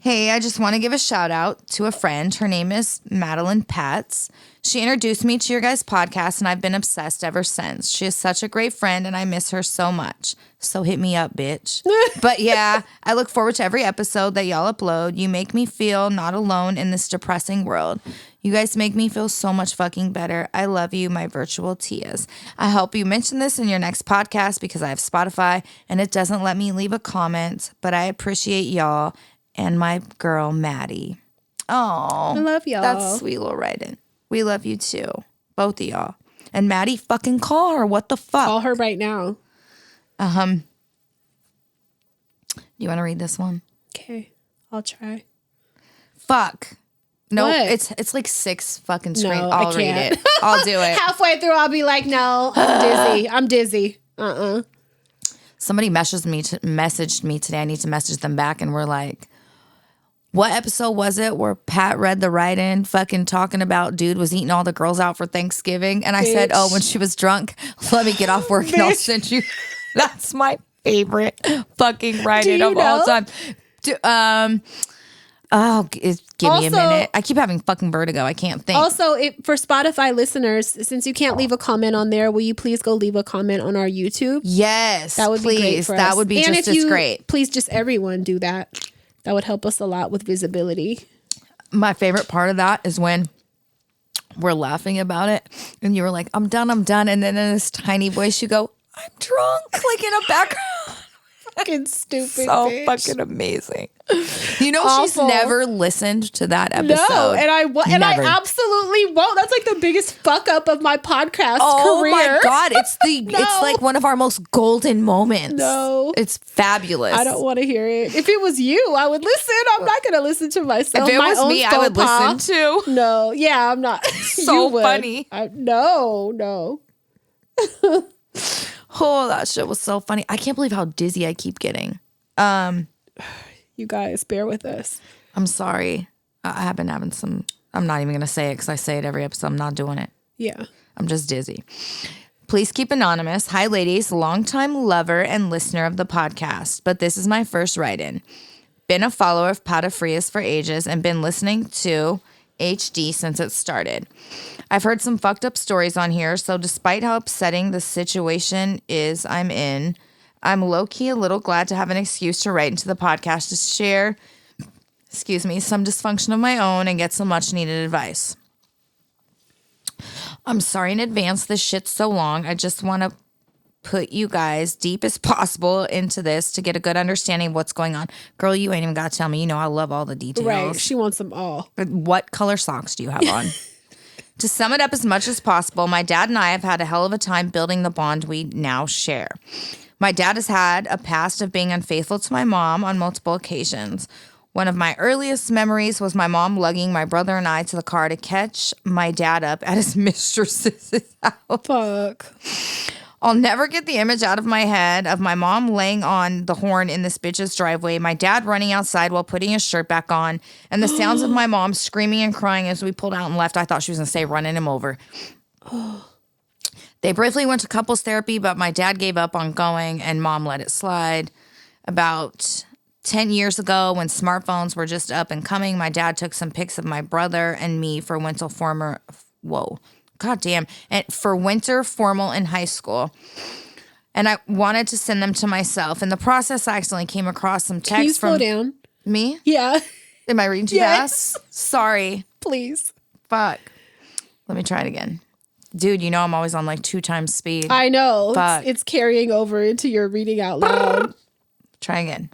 Hey, I just want to give a shout out to a friend. Her name is Madeline Patz. She introduced me to your guys' podcast, and I've been obsessed ever since. She is such a great friend, and I miss her so much. So hit me up, bitch. But yeah, I look forward to every episode that y'all upload. You make me feel not alone in this depressing world. You guys make me feel so much fucking better. I love you, my virtual Tias. I hope you mention this in your next podcast because I have Spotify, and it doesn't let me leave a comment, but I appreciate y'all and my girl, Maddie. Oh, I love y'all. That's sweet little writing. We love you too. Both of y'all. And Maddie, fucking call her. What the fuck? Call her right now. You want to read this one? Okay. I'll try. Fuck. No, what? it's like 6 fucking screens. No, I'll read it. I'll do it. Halfway through, I'll be like, no, I'm dizzy. Somebody messaged me today. I need to message them back. And we're like, what episode was it where Pat read the write-in fucking talking about dude was eating all the girls out for Thanksgiving? And I said, oh, when she was drunk, let me get off work and I'll send you. That's my favorite fucking write-in of all time. Give me a minute. I keep having fucking vertigo. I can't think. Also, for Spotify listeners, since you can't leave a comment on there, will you please go leave a comment on our YouTube? Yes, that would be great for us. That would be just as great. Please, just everyone do that. That would help us a lot with visibility. My favorite part of that is when we're laughing about it and you were like, I'm done. And then in this tiny voice, you go, I'm drunk, like in a background. Fucking stupid. So bitch. Fucking amazing. You know, she's never listened to that episode. No, and I absolutely won't. That's like the biggest fuck up of my podcast career. Oh my God. It's it's like one of our most golden moments. No. It's fabulous. I don't want to hear it. If it was you, I would listen. I'm not going to listen to myself. If it was me, I would listen too. No. Yeah, I'm not. So funny. No. Oh, that shit was so funny. I can't believe how dizzy I keep getting. You guys, bear with us. I'm sorry. I have been having some, I'm not even going to say it because I say it every episode. I'm not doing it. Yeah. I'm just dizzy. Please keep anonymous. Hi, ladies. Longtime lover and listener of the podcast, but this is my first write-in. Been a follower of Pata Fria's for ages and been listening to HD since it started. I've heard some fucked up stories on here, so despite how upsetting the situation is I'm in, I'm low-key a little glad to have an excuse to write into the podcast to share, some dysfunction of my own and get some much-needed advice. I'm sorry in advance this shit's so long. I just want to put you guys deep as possible into this to get a good understanding of what's going on. Girl, you ain't even got to tell me. You know I love all the details. Right. She wants them all. But what color socks do you have on? To sum it up as much as possible, my dad and I have had a hell of a time building the bond we now share. My dad has had a past of being unfaithful to my mom on multiple occasions. One of my earliest memories was my mom lugging my brother and I to the car to catch my dad up at his mistress's house. Fuck. I'll never get the image out of my head of my mom laying on the horn in this bitch's driveway, my dad running outside while putting his shirt back on, and the sounds of my mom screaming and crying as we pulled out and left. I thought she was going to say running him over. They briefly went to couples therapy, but my dad gave up on going and mom let it slide. About 10 years ago, when smartphones were just up and coming, my dad took some pics of my brother and me for winter formal in high school. And I wanted to send them to myself. In the process, I accidentally came across some texts. Can you slow down? Me? Yeah. Am I reading too fast? Sorry. Please. Fuck. Let me try it again. Dude, you know I'm always on like 2 times speed. I know. Fuck. It's carrying over into your reading out loud. Try again.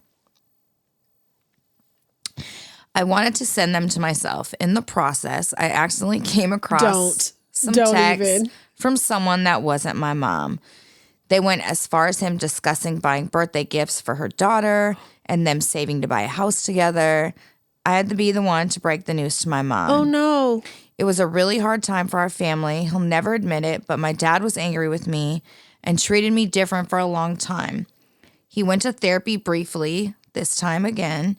I wanted to send them to myself. In the process, I accidentally came across some texts from someone that wasn't my mom. They went as far as him discussing buying birthday gifts for her daughter and them saving to buy a house together. I had to be the one to break the news to my mom. Oh, no. It was a really hard time for our family. He'll never admit it, but my dad was angry with me and treated me different for a long time. He went to therapy briefly, this time again,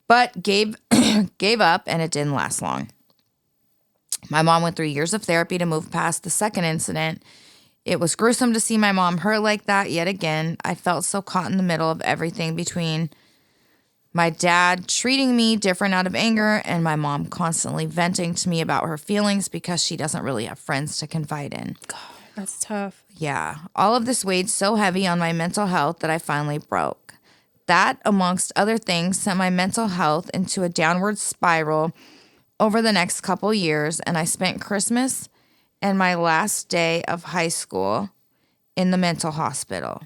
but gave up, and it didn't last long. My mom went through years of therapy to move past the second incident. It was gruesome to see my mom hurt like that yet again. I felt so caught in the middle of everything between my dad treating me different out of anger and my mom constantly venting to me about her feelings because she doesn't really have friends to confide in. God, that's tough. Yeah. All of this weighed so heavy on my mental health that I finally broke. That, amongst other things, sent my mental health into a downward spiral over the next couple years, and I spent Christmas and my last day of high school in the mental hospital.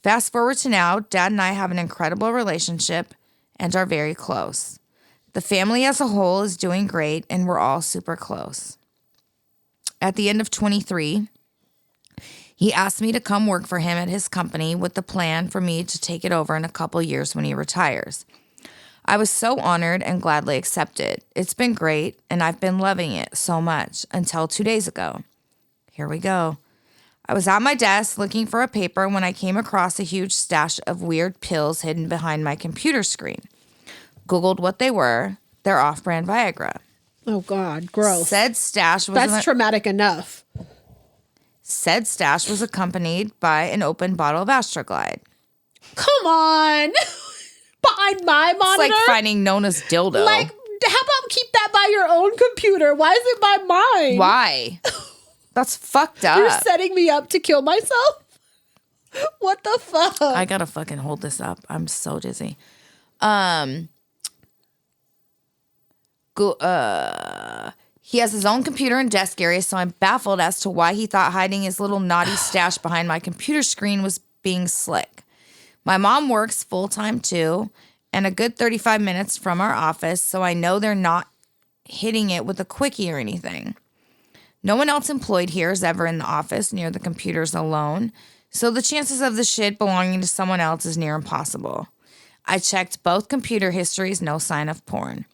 Fast forward to now, Dad and I have an incredible relationship and are very close. The family as a whole is doing great, and we're all super close. At the end of 23, he asked me to come work for him at his company with the plan for me to take it over in a couple years when he retires. I was so honored and gladly accepted. It's been great, and I've been loving it so much until 2 days ago. Here we go. I was at my desk looking for a paper when I came across a huge stash of weird pills hidden behind my computer screen. Googled what they were. They're off-brand Viagra. Oh, God. Gross. Said stash was That's traumatic enough. Said stash was accompanied by an open bottle of Astroglide. Come on. Behind my monitor? It's like finding Nona's dildo. Like, how about keep that by your own computer? Why is it by mine? Why? That's fucked up. You're setting me up to kill myself? What the fuck? I gotta fucking hold this up. I'm so dizzy. He has his own computer and desk area, so I'm baffled as to why he thought hiding his little naughty stash behind my computer screen was being slick. My mom works full-time too, and a good 35 minutes from our office, so I know they're not hitting it with a quickie or anything. No one else employed here is ever in the office near the computers alone, so the chances of the shit belonging to someone else is near impossible. I checked both computer histories, no sign of porn.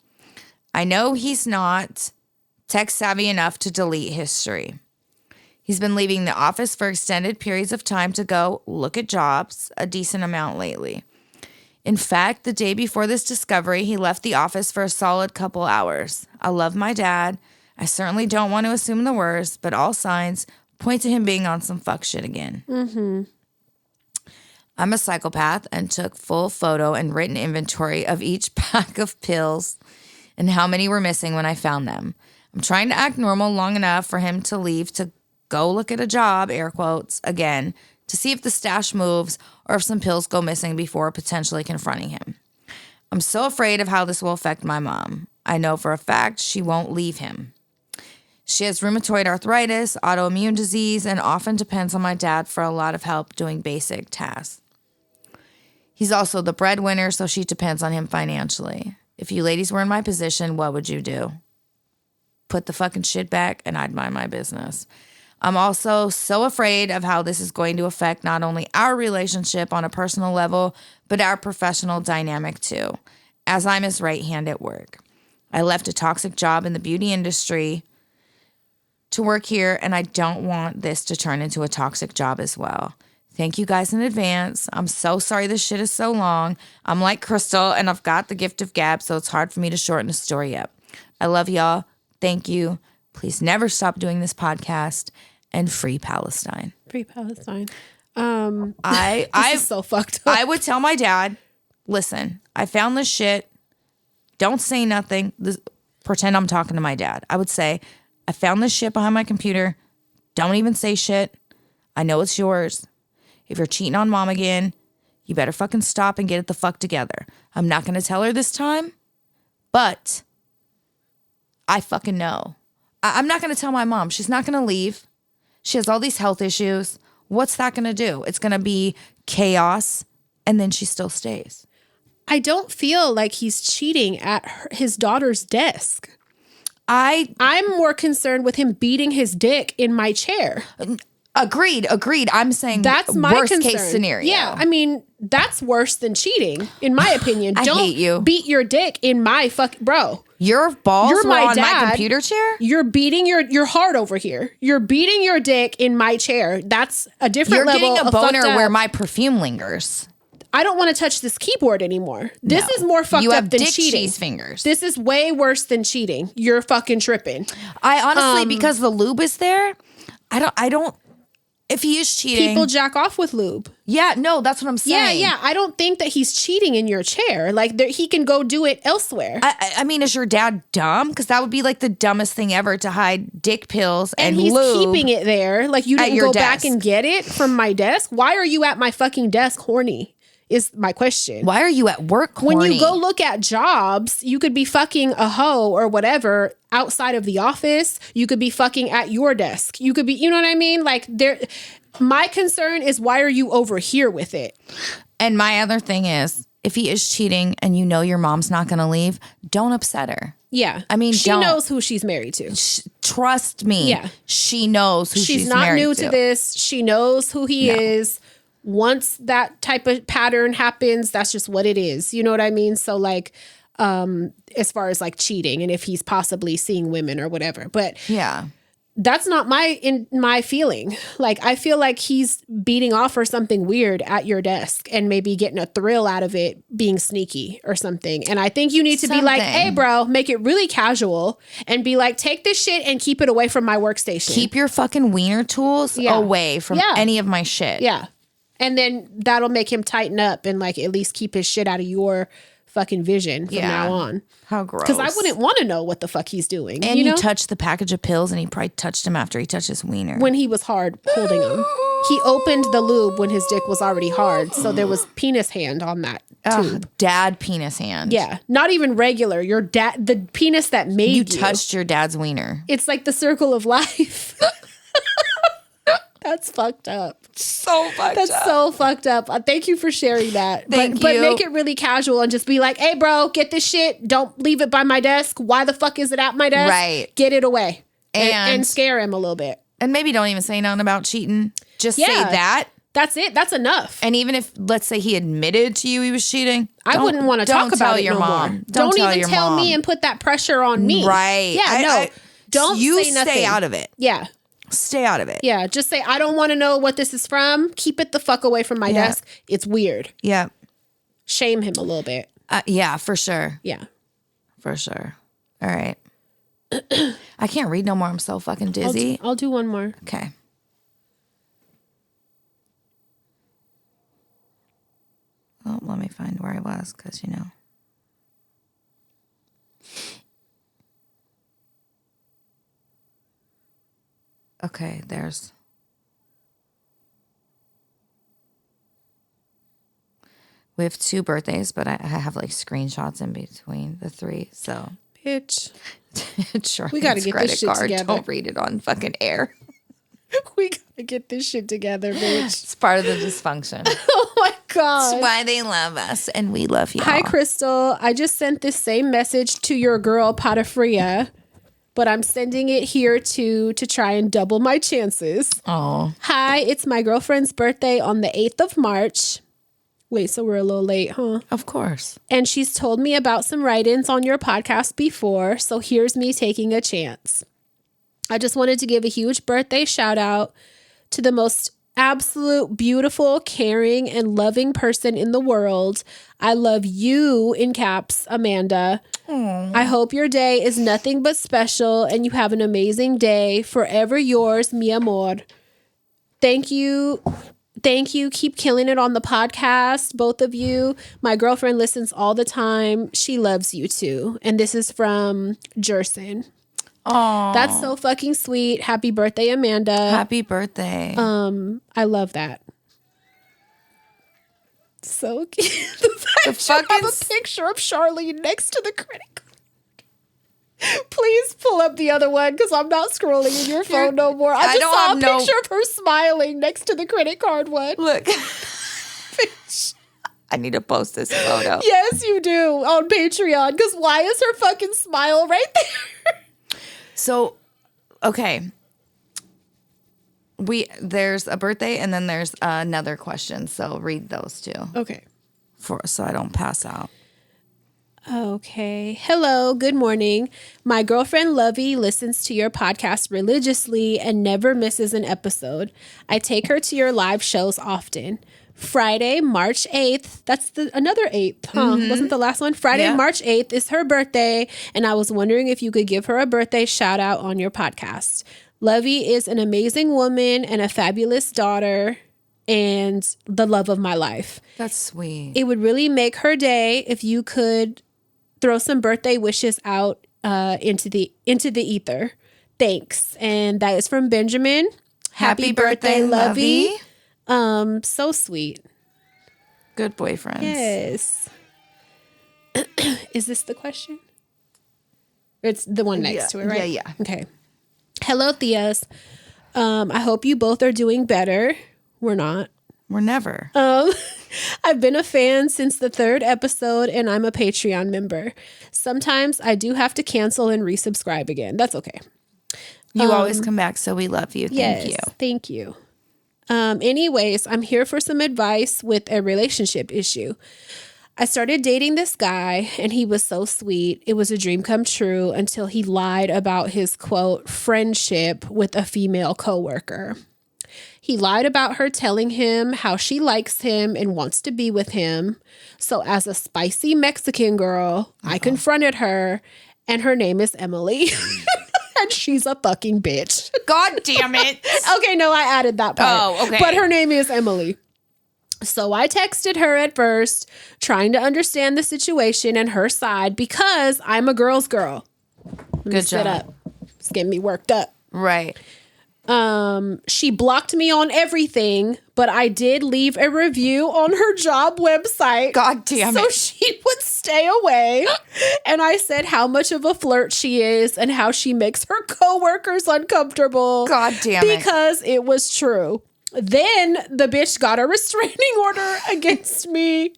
I know he's not tech savvy enough to delete history. He's been leaving the office for extended periods of time to go look at jobs, a decent amount lately. In fact, the day before this discovery, he left the office for a solid couple hours. I love my dad. I certainly don't want to assume the worst, but all signs Point to him being on some fuck shit again. Mm-hmm. I'm a psychopath and took full photo and written inventory of each pack of pills and how many were missing when I found them. I'm trying to act normal long enough for him to leave to go look at a job, air quotes, again, to see if the stash moves or if some pills go missing before potentially confronting him. I'm so afraid of how this will affect my mom. I know for a fact she won't leave him. She has rheumatoid arthritis, autoimmune disease, and often depends on my dad for a lot of help doing basic tasks. He's also the breadwinner, so she depends on him financially. If you ladies were in my position, what would you do? Put the fucking shit back and I'd mind my business. I'm also so afraid of how this is going to affect not only our relationship on a personal level, but our professional dynamic too, as I'm his right hand at work. I left a toxic job in the beauty industry to work here, and I don't want this to turn into a toxic job as well. Thank you guys in advance. I'm so sorry this shit is so long. I'm like Crystal, and I've got the gift of gab, so it's hard for me to shorten a story up. I love y'all. Thank you. Please never stop doing this podcast, and free Palestine. Free Palestine. I This is so fucked up. I would tell my dad, listen, I found this shit. Don't say nothing. Pretend I'm talking to my dad. I would say, I found this shit behind my computer. Don't even say shit. I know it's yours. If you're cheating on mom again, you better fucking stop and get it the fuck together. I'm not going to tell her this time, but I fucking know. I'm not going to tell my mom. She's not going to leave. She has all these health issues. What's that going to do? It's going to be chaos, and then she still stays. I don't feel like he's cheating at his daughter's desk. I'm more concerned with him beating his dick in my chair. Agreed. I'm saying that's my worst concern. Case scenario. Yeah, I mean, that's worse than cheating, in my opinion. I hate you. Beat your dick in my bro. Your balls You're were my on dad. my computer chair? You're beating your heart over here. You're beating your dick in my chair. That's a different You're level getting a of fucked boner up. where my perfume lingers. I don't want to touch this keyboard anymore. This is more fucked you up have than dick cheating. cheese fingers. This is way worse than cheating. You're fucking tripping. I honestly, because the lube is there, I don't. If he is cheating, People jack off with lube. yeah, no, that's what I'm saying. Yeah. I don't think that he's cheating in your chair. Like he can go do it elsewhere. I mean, is your dad dumb? Because that would be like the dumbest thing ever to hide dick pills and he's lube. keeping it there. Like you didn't your go back desk. and get it from my desk. Why are you at my fucking desk horny? Is my question. Why are you at work horny? When you go look at jobs, you could be fucking a hoe or whatever outside of the office. You could be fucking at your desk. You could be, you know what I mean? Like my concern is why are you over here with it? And my other thing is, if he is cheating and you know your mom's not going to leave, don't upset her. Yeah. I mean, she knows who she's married to. Trust me. Yeah. She knows who she's not married new to this. She knows who he is. Once that type of pattern happens, that's just what it is. You know what I mean? So like, as far as like cheating and if he's possibly seeing women or whatever, but Yeah. that's not my feeling. Like, I feel like he's beating off or something weird at your desk and maybe getting a thrill out of it being sneaky or something. And I think you need to be like, hey, bro, make it really casual and be like, take this shit and keep it away from my workstation. Keep your fucking wiener tools away from any of my shit. Yeah. And then that'll make him tighten up and like at least keep his shit out of your fucking vision from now on. How gross. Because I wouldn't want to know what the fuck he's doing. And you know? touched the package of pills and he probably touched him after he touched his wiener. When he was hard holding him. He opened the lube when his dick was already hard. So there was penis hand on that tube. Dad penis hand. Yeah. Not even regular. Your dad, the penis that made you. Touched your dad's wiener. It's like the circle of life. That's fucked up. So fucked That's up. so fucked up. Thank you for sharing that. Thank you. But make it really casual and just be like, hey, bro, get this shit. Don't leave it by my desk. Why the fuck is it at my desk? Right. Get it away. And scare him a little bit. And maybe don't even say nothing about cheating. Just say that. That's it. That's enough. And even if, let's say, he admitted to you he was cheating, I wouldn't want to talk about it your no mom. more. Don't even tell me and put that pressure on me. Right. Yeah, don't you say nothing. Stay out of it. Yeah. Stay out of it. Yeah. Just say, I don't want to know what this is from. Keep it the fuck away from my desk. It's weird. Yeah. Shame him a little bit. Yeah, for sure. Yeah. For sure. All right. I can't read no more. I'm so fucking dizzy. I'll do one more. Okay. podcast because, you know. Okay, there's. We have 2 birthdays, but I have like screenshots in between the 3. So, bitch, we gotta get this shit together. Don't read it on fucking air. We gotta get this shit together, bitch. It's part of the dysfunction. Oh my God. That's why they love us and we love you. Hi, Crystal. I just sent this same message to your girl, Pata Fria, but I'm sending it here to try and double my chances. Oh. Hi, it's my girlfriend's birthday on the 8th of March. Wait, so we're a little late, huh? Of course. And she's told me about some write-ins on your podcast before, so here's me taking a chance. I just wanted to give a huge birthday shout out to the most absolute, beautiful, caring, and loving person in the world. I love you, in caps, Amanda. Aww. I hope your day is nothing but special and you have an amazing day. Forever yours, mi amor. Thank you. Thank you. Keep killing it on the podcast, both of you. My girlfriend listens all the time. She loves you too. And this is from Jerson. Oh, That's so fucking sweet. Happy birthday, Amanda. Happy birthday. I love that. So cute. The fact you have a picture of Charlene next to the credit card. Please pull up the other one because I'm not scrolling in your phone no more. I just saw a picture of her smiling next to the credit card one. Look. I need to post this photo. Yes, you do on Patreon because why is her fucking smile right there? So, okay. There's a birthday and then there's another question. So read those 2. Okay. So I don't pass out. Okay. Hello. Good morning. My girlfriend Lovey listens to your podcast religiously and never misses an episode. I take her to your live shows often. Friday, March 8th. That's another 8th, huh? Mm-hmm. Wasn't the last one? Friday, March 8th is her birthday. And I was wondering if you could give her a birthday shout out on your podcast. Lovey is an amazing woman and a fabulous daughter and the love of my life. That's sweet. It would really make her day if you could throw some birthday wishes out into the ether. Thanks. And that is from Benjamin. Happy birthday, Lovey. So sweet. Good boyfriends. Yes. Is this the question? It's the one next to it, right? Yeah. Okay. Hello, Theas. I hope you both are doing better. We're not. We're never. I've been a fan since the 3rd episode and I'm a Patreon member. Sometimes I do have to cancel and resubscribe again. That's okay. You always come back, so we love you. Thank you. Thank you. Anyways, I'm here for some advice with a relationship issue. I started dating this guy and he was so sweet. It was a dream come true until he lied about his, quote, friendship with a female coworker. He lied about her telling him how she likes him and wants to be with him. So as a spicy Mexican girl, I confronted her and her name is Emily. And she's a fucking bitch. God damn it. Okay, no, I added that part. Oh, okay. But her name is Emily. So I texted her at first, trying to understand the situation and her side because I'm a girl's girl. Good job. Up. It's getting me worked up. Right. She blocked me on everything, but I did leave a review on her job website. God damn it. So she would stay away. And I said how much of a flirt she is and how she makes her coworkers uncomfortable. God damn it. Because it was true. Then the bitch got a restraining order against me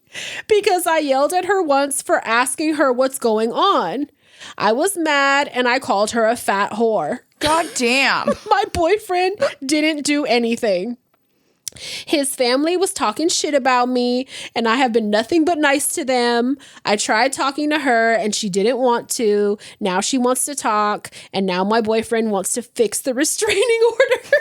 because I yelled at her once for asking her what's going on. I was mad and I called her a fat whore. God damn. My boyfriend didn't do anything. His family was talking shit about me and I have been nothing but nice to them. I tried talking to her and she didn't want to. Now she wants to talk and now my boyfriend wants to fix the restraining order.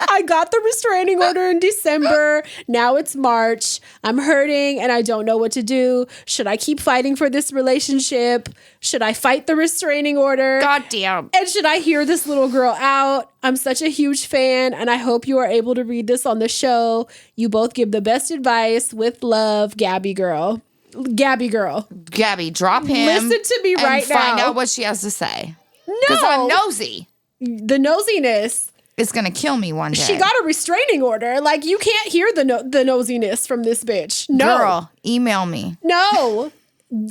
I got the restraining order in December. Now it's March. I'm hurting and I don't know what to do. Should I keep fighting for this relationship? Should I fight the restraining order? God damn. And should I hear this little girl out? I'm such a huge fan and I hope you are able to read this on the show. You both give the best advice. With love, Gabby girl. Gabby girl. Gabby, drop him. Listen to me right and now. Find out what she has to say. No. Because I'm nosy. The nosiness. It's going to kill me one day. She got a restraining order. Like, you can't hear the nosiness from this bitch. No. Girl, email me. No.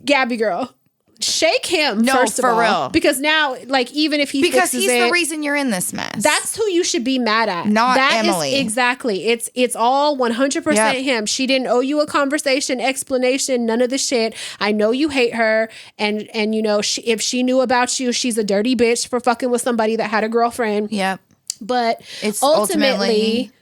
Gabby girl. Shake him, first of all. real. Because now, like, even if he Because fixes he's it, the reason you're in this mess. that's who you should be mad at. Not That Emily. Is exactly. It's all 100% him. She didn't owe you a conversation, explanation, none of the shit. I know you hate her. And you know, if she knew about you, she's a dirty bitch for fucking with somebody that had a girlfriend. Yep. But It's ultimately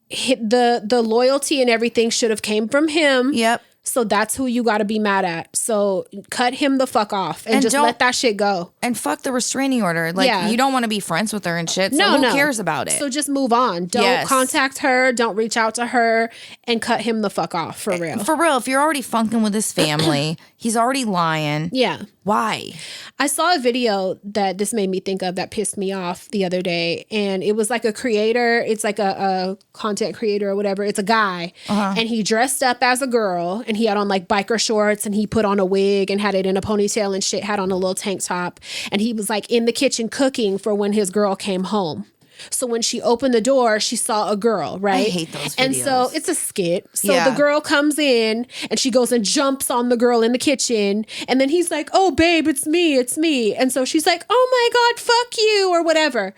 the loyalty and everything should have came from him. Yep. So that's who you got to be mad at. So cut him the fuck off and just let that shit go. And fuck the restraining order. Like, you don't want to be friends with her and shit. So No, who cares about it? So just move on. Don't contact her. Don't reach out to her and cut him the fuck off for real. For real. If you're already funking with his family, he's already lying. Yeah. Why? I saw a video that this made me think of that pissed me off the other day. And it was like a creator. It's like a content creator or whatever. It's a guy. And he dressed up as a girl. And he had on like biker shorts. And he put on a wig and had it in a ponytail and shit. Had on a little tank top. And he was like in the kitchen cooking for when his girl came home. So when she opened the door, she saw a girl, right? I hate those videos. And so it's a skit. So the girl comes in and she goes and jumps on the girl in the kitchen. And then he's like, oh, babe, it's me. It's me. And so she's like, oh my God, fuck you or whatever.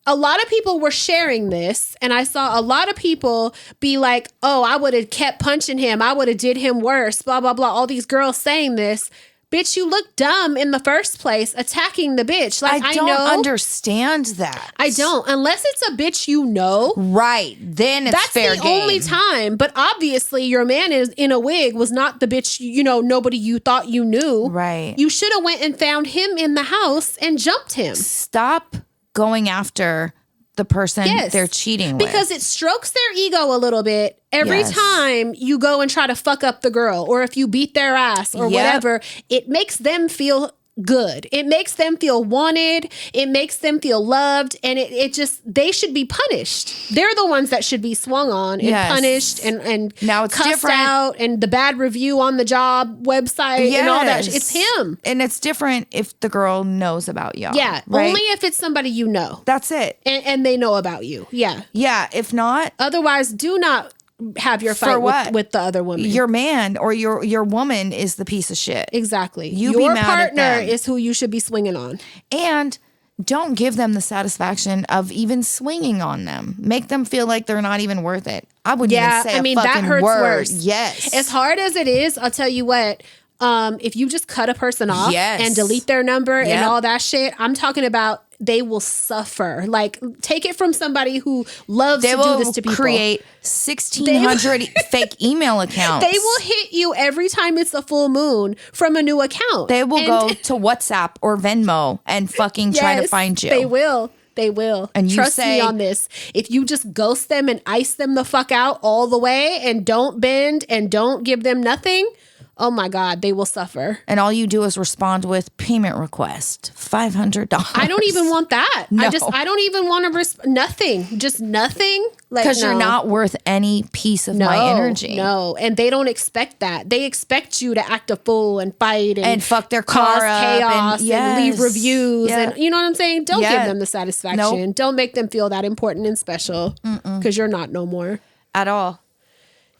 A lot of people were sharing this. And I saw a lot of people be like, oh, I would have kept punching him. I would have did him worse, blah, blah, blah. All these girls saying this. Bitch, you look dumb in the first place attacking the bitch. Like, I don't know, understand that. I don't. Unless it's a bitch you know. Right. Then it's fair game. That's the only time. But obviously, your man is in a wig was not the bitch, you know, nobody you thought you knew. Right. You should have went and found him in the house and jumped him. Stop going after the person they're cheating with. Because it strokes their ego a little bit every time you go and try to fuck up the girl, or if you beat their ass or whatever. It makes them feel good. It makes them feel wanted. It makes them feel loved. And it just, they should be punished. They're the ones that should be swung on and punished and now it's cussed different. Out and the bad review on the job website and all that. It's him. And it's different if the girl knows about y'all. Yeah. Right? Only if it's somebody you know. That's it. And they know about you. Yeah. Yeah. If not. Otherwise, do not have your fight with the other woman. Your man or your woman is the piece of shit. Exactly. Your be mad partner at them. Is who you should be swinging on. And don't give them the satisfaction of even swinging on them. Make them feel like they're not even worth it. I wouldn't even say a fucking that hurts word. Worse. Yes. As hard as it is, I'll tell you what, if you just cut a person off and delete their number and all that shit, I'm talking about they will suffer. Like, take it from somebody who loves to do this to people. They will create 1,600 fake email accounts. They will hit you every time it's a full moon from a new account. They will go to WhatsApp or Venmo and fucking try to find you. They will. They will. And you trust me on this. If you just ghost them and ice them the fuck out all the way and don't bend and don't give them nothing, oh my God, they will suffer. And all you do is respond with payment request, $500. I don't even want that. No. I don't even want to nothing. Just nothing. Because you're not worth any piece of my energy. No, and they don't expect that. They expect you to act a fool and fight and fuck their cause car up chaos and leave reviews and you know what I'm saying. Don't give them the satisfaction. Nope. Don't make them feel that important and special because you're not no more at all.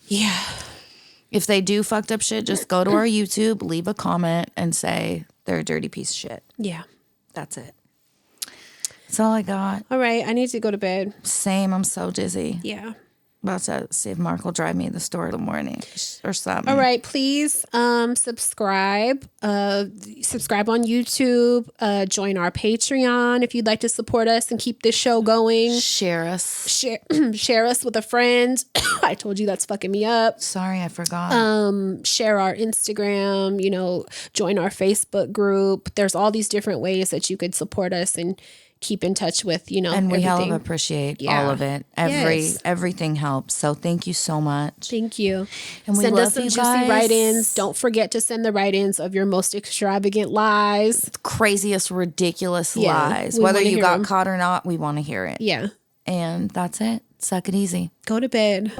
Yeah. If they do fucked up shit, just go to our YouTube, leave a comment, and say they're a dirty piece of shit. Yeah. That's it. That's all I got. All right. I need to go to bed. Same. I'm so dizzy. Yeah. About to see if Mark will drive me to the store in the morning or something. All right. Please subscribe. Subscribe on YouTube. Join our Patreon if you'd like to support us and keep this show going. Share us. Share us with a friend. I told you that's fucking me up. Sorry, I forgot. Share our Instagram. You know, join our Facebook group. There's all these different ways that you could support us and keep in touch with, you know, and we everything. hell of appreciate all of it. Everything helps. So thank you so much. Thank you. And we send love us some you juicy guys. write-ins. Don't forget to send the write-ins of your most extravagant lies. Craziest, ridiculous lies. Whether you got caught or not, we want to hear it. Yeah. And that's it. Suck it easy. Go to bed.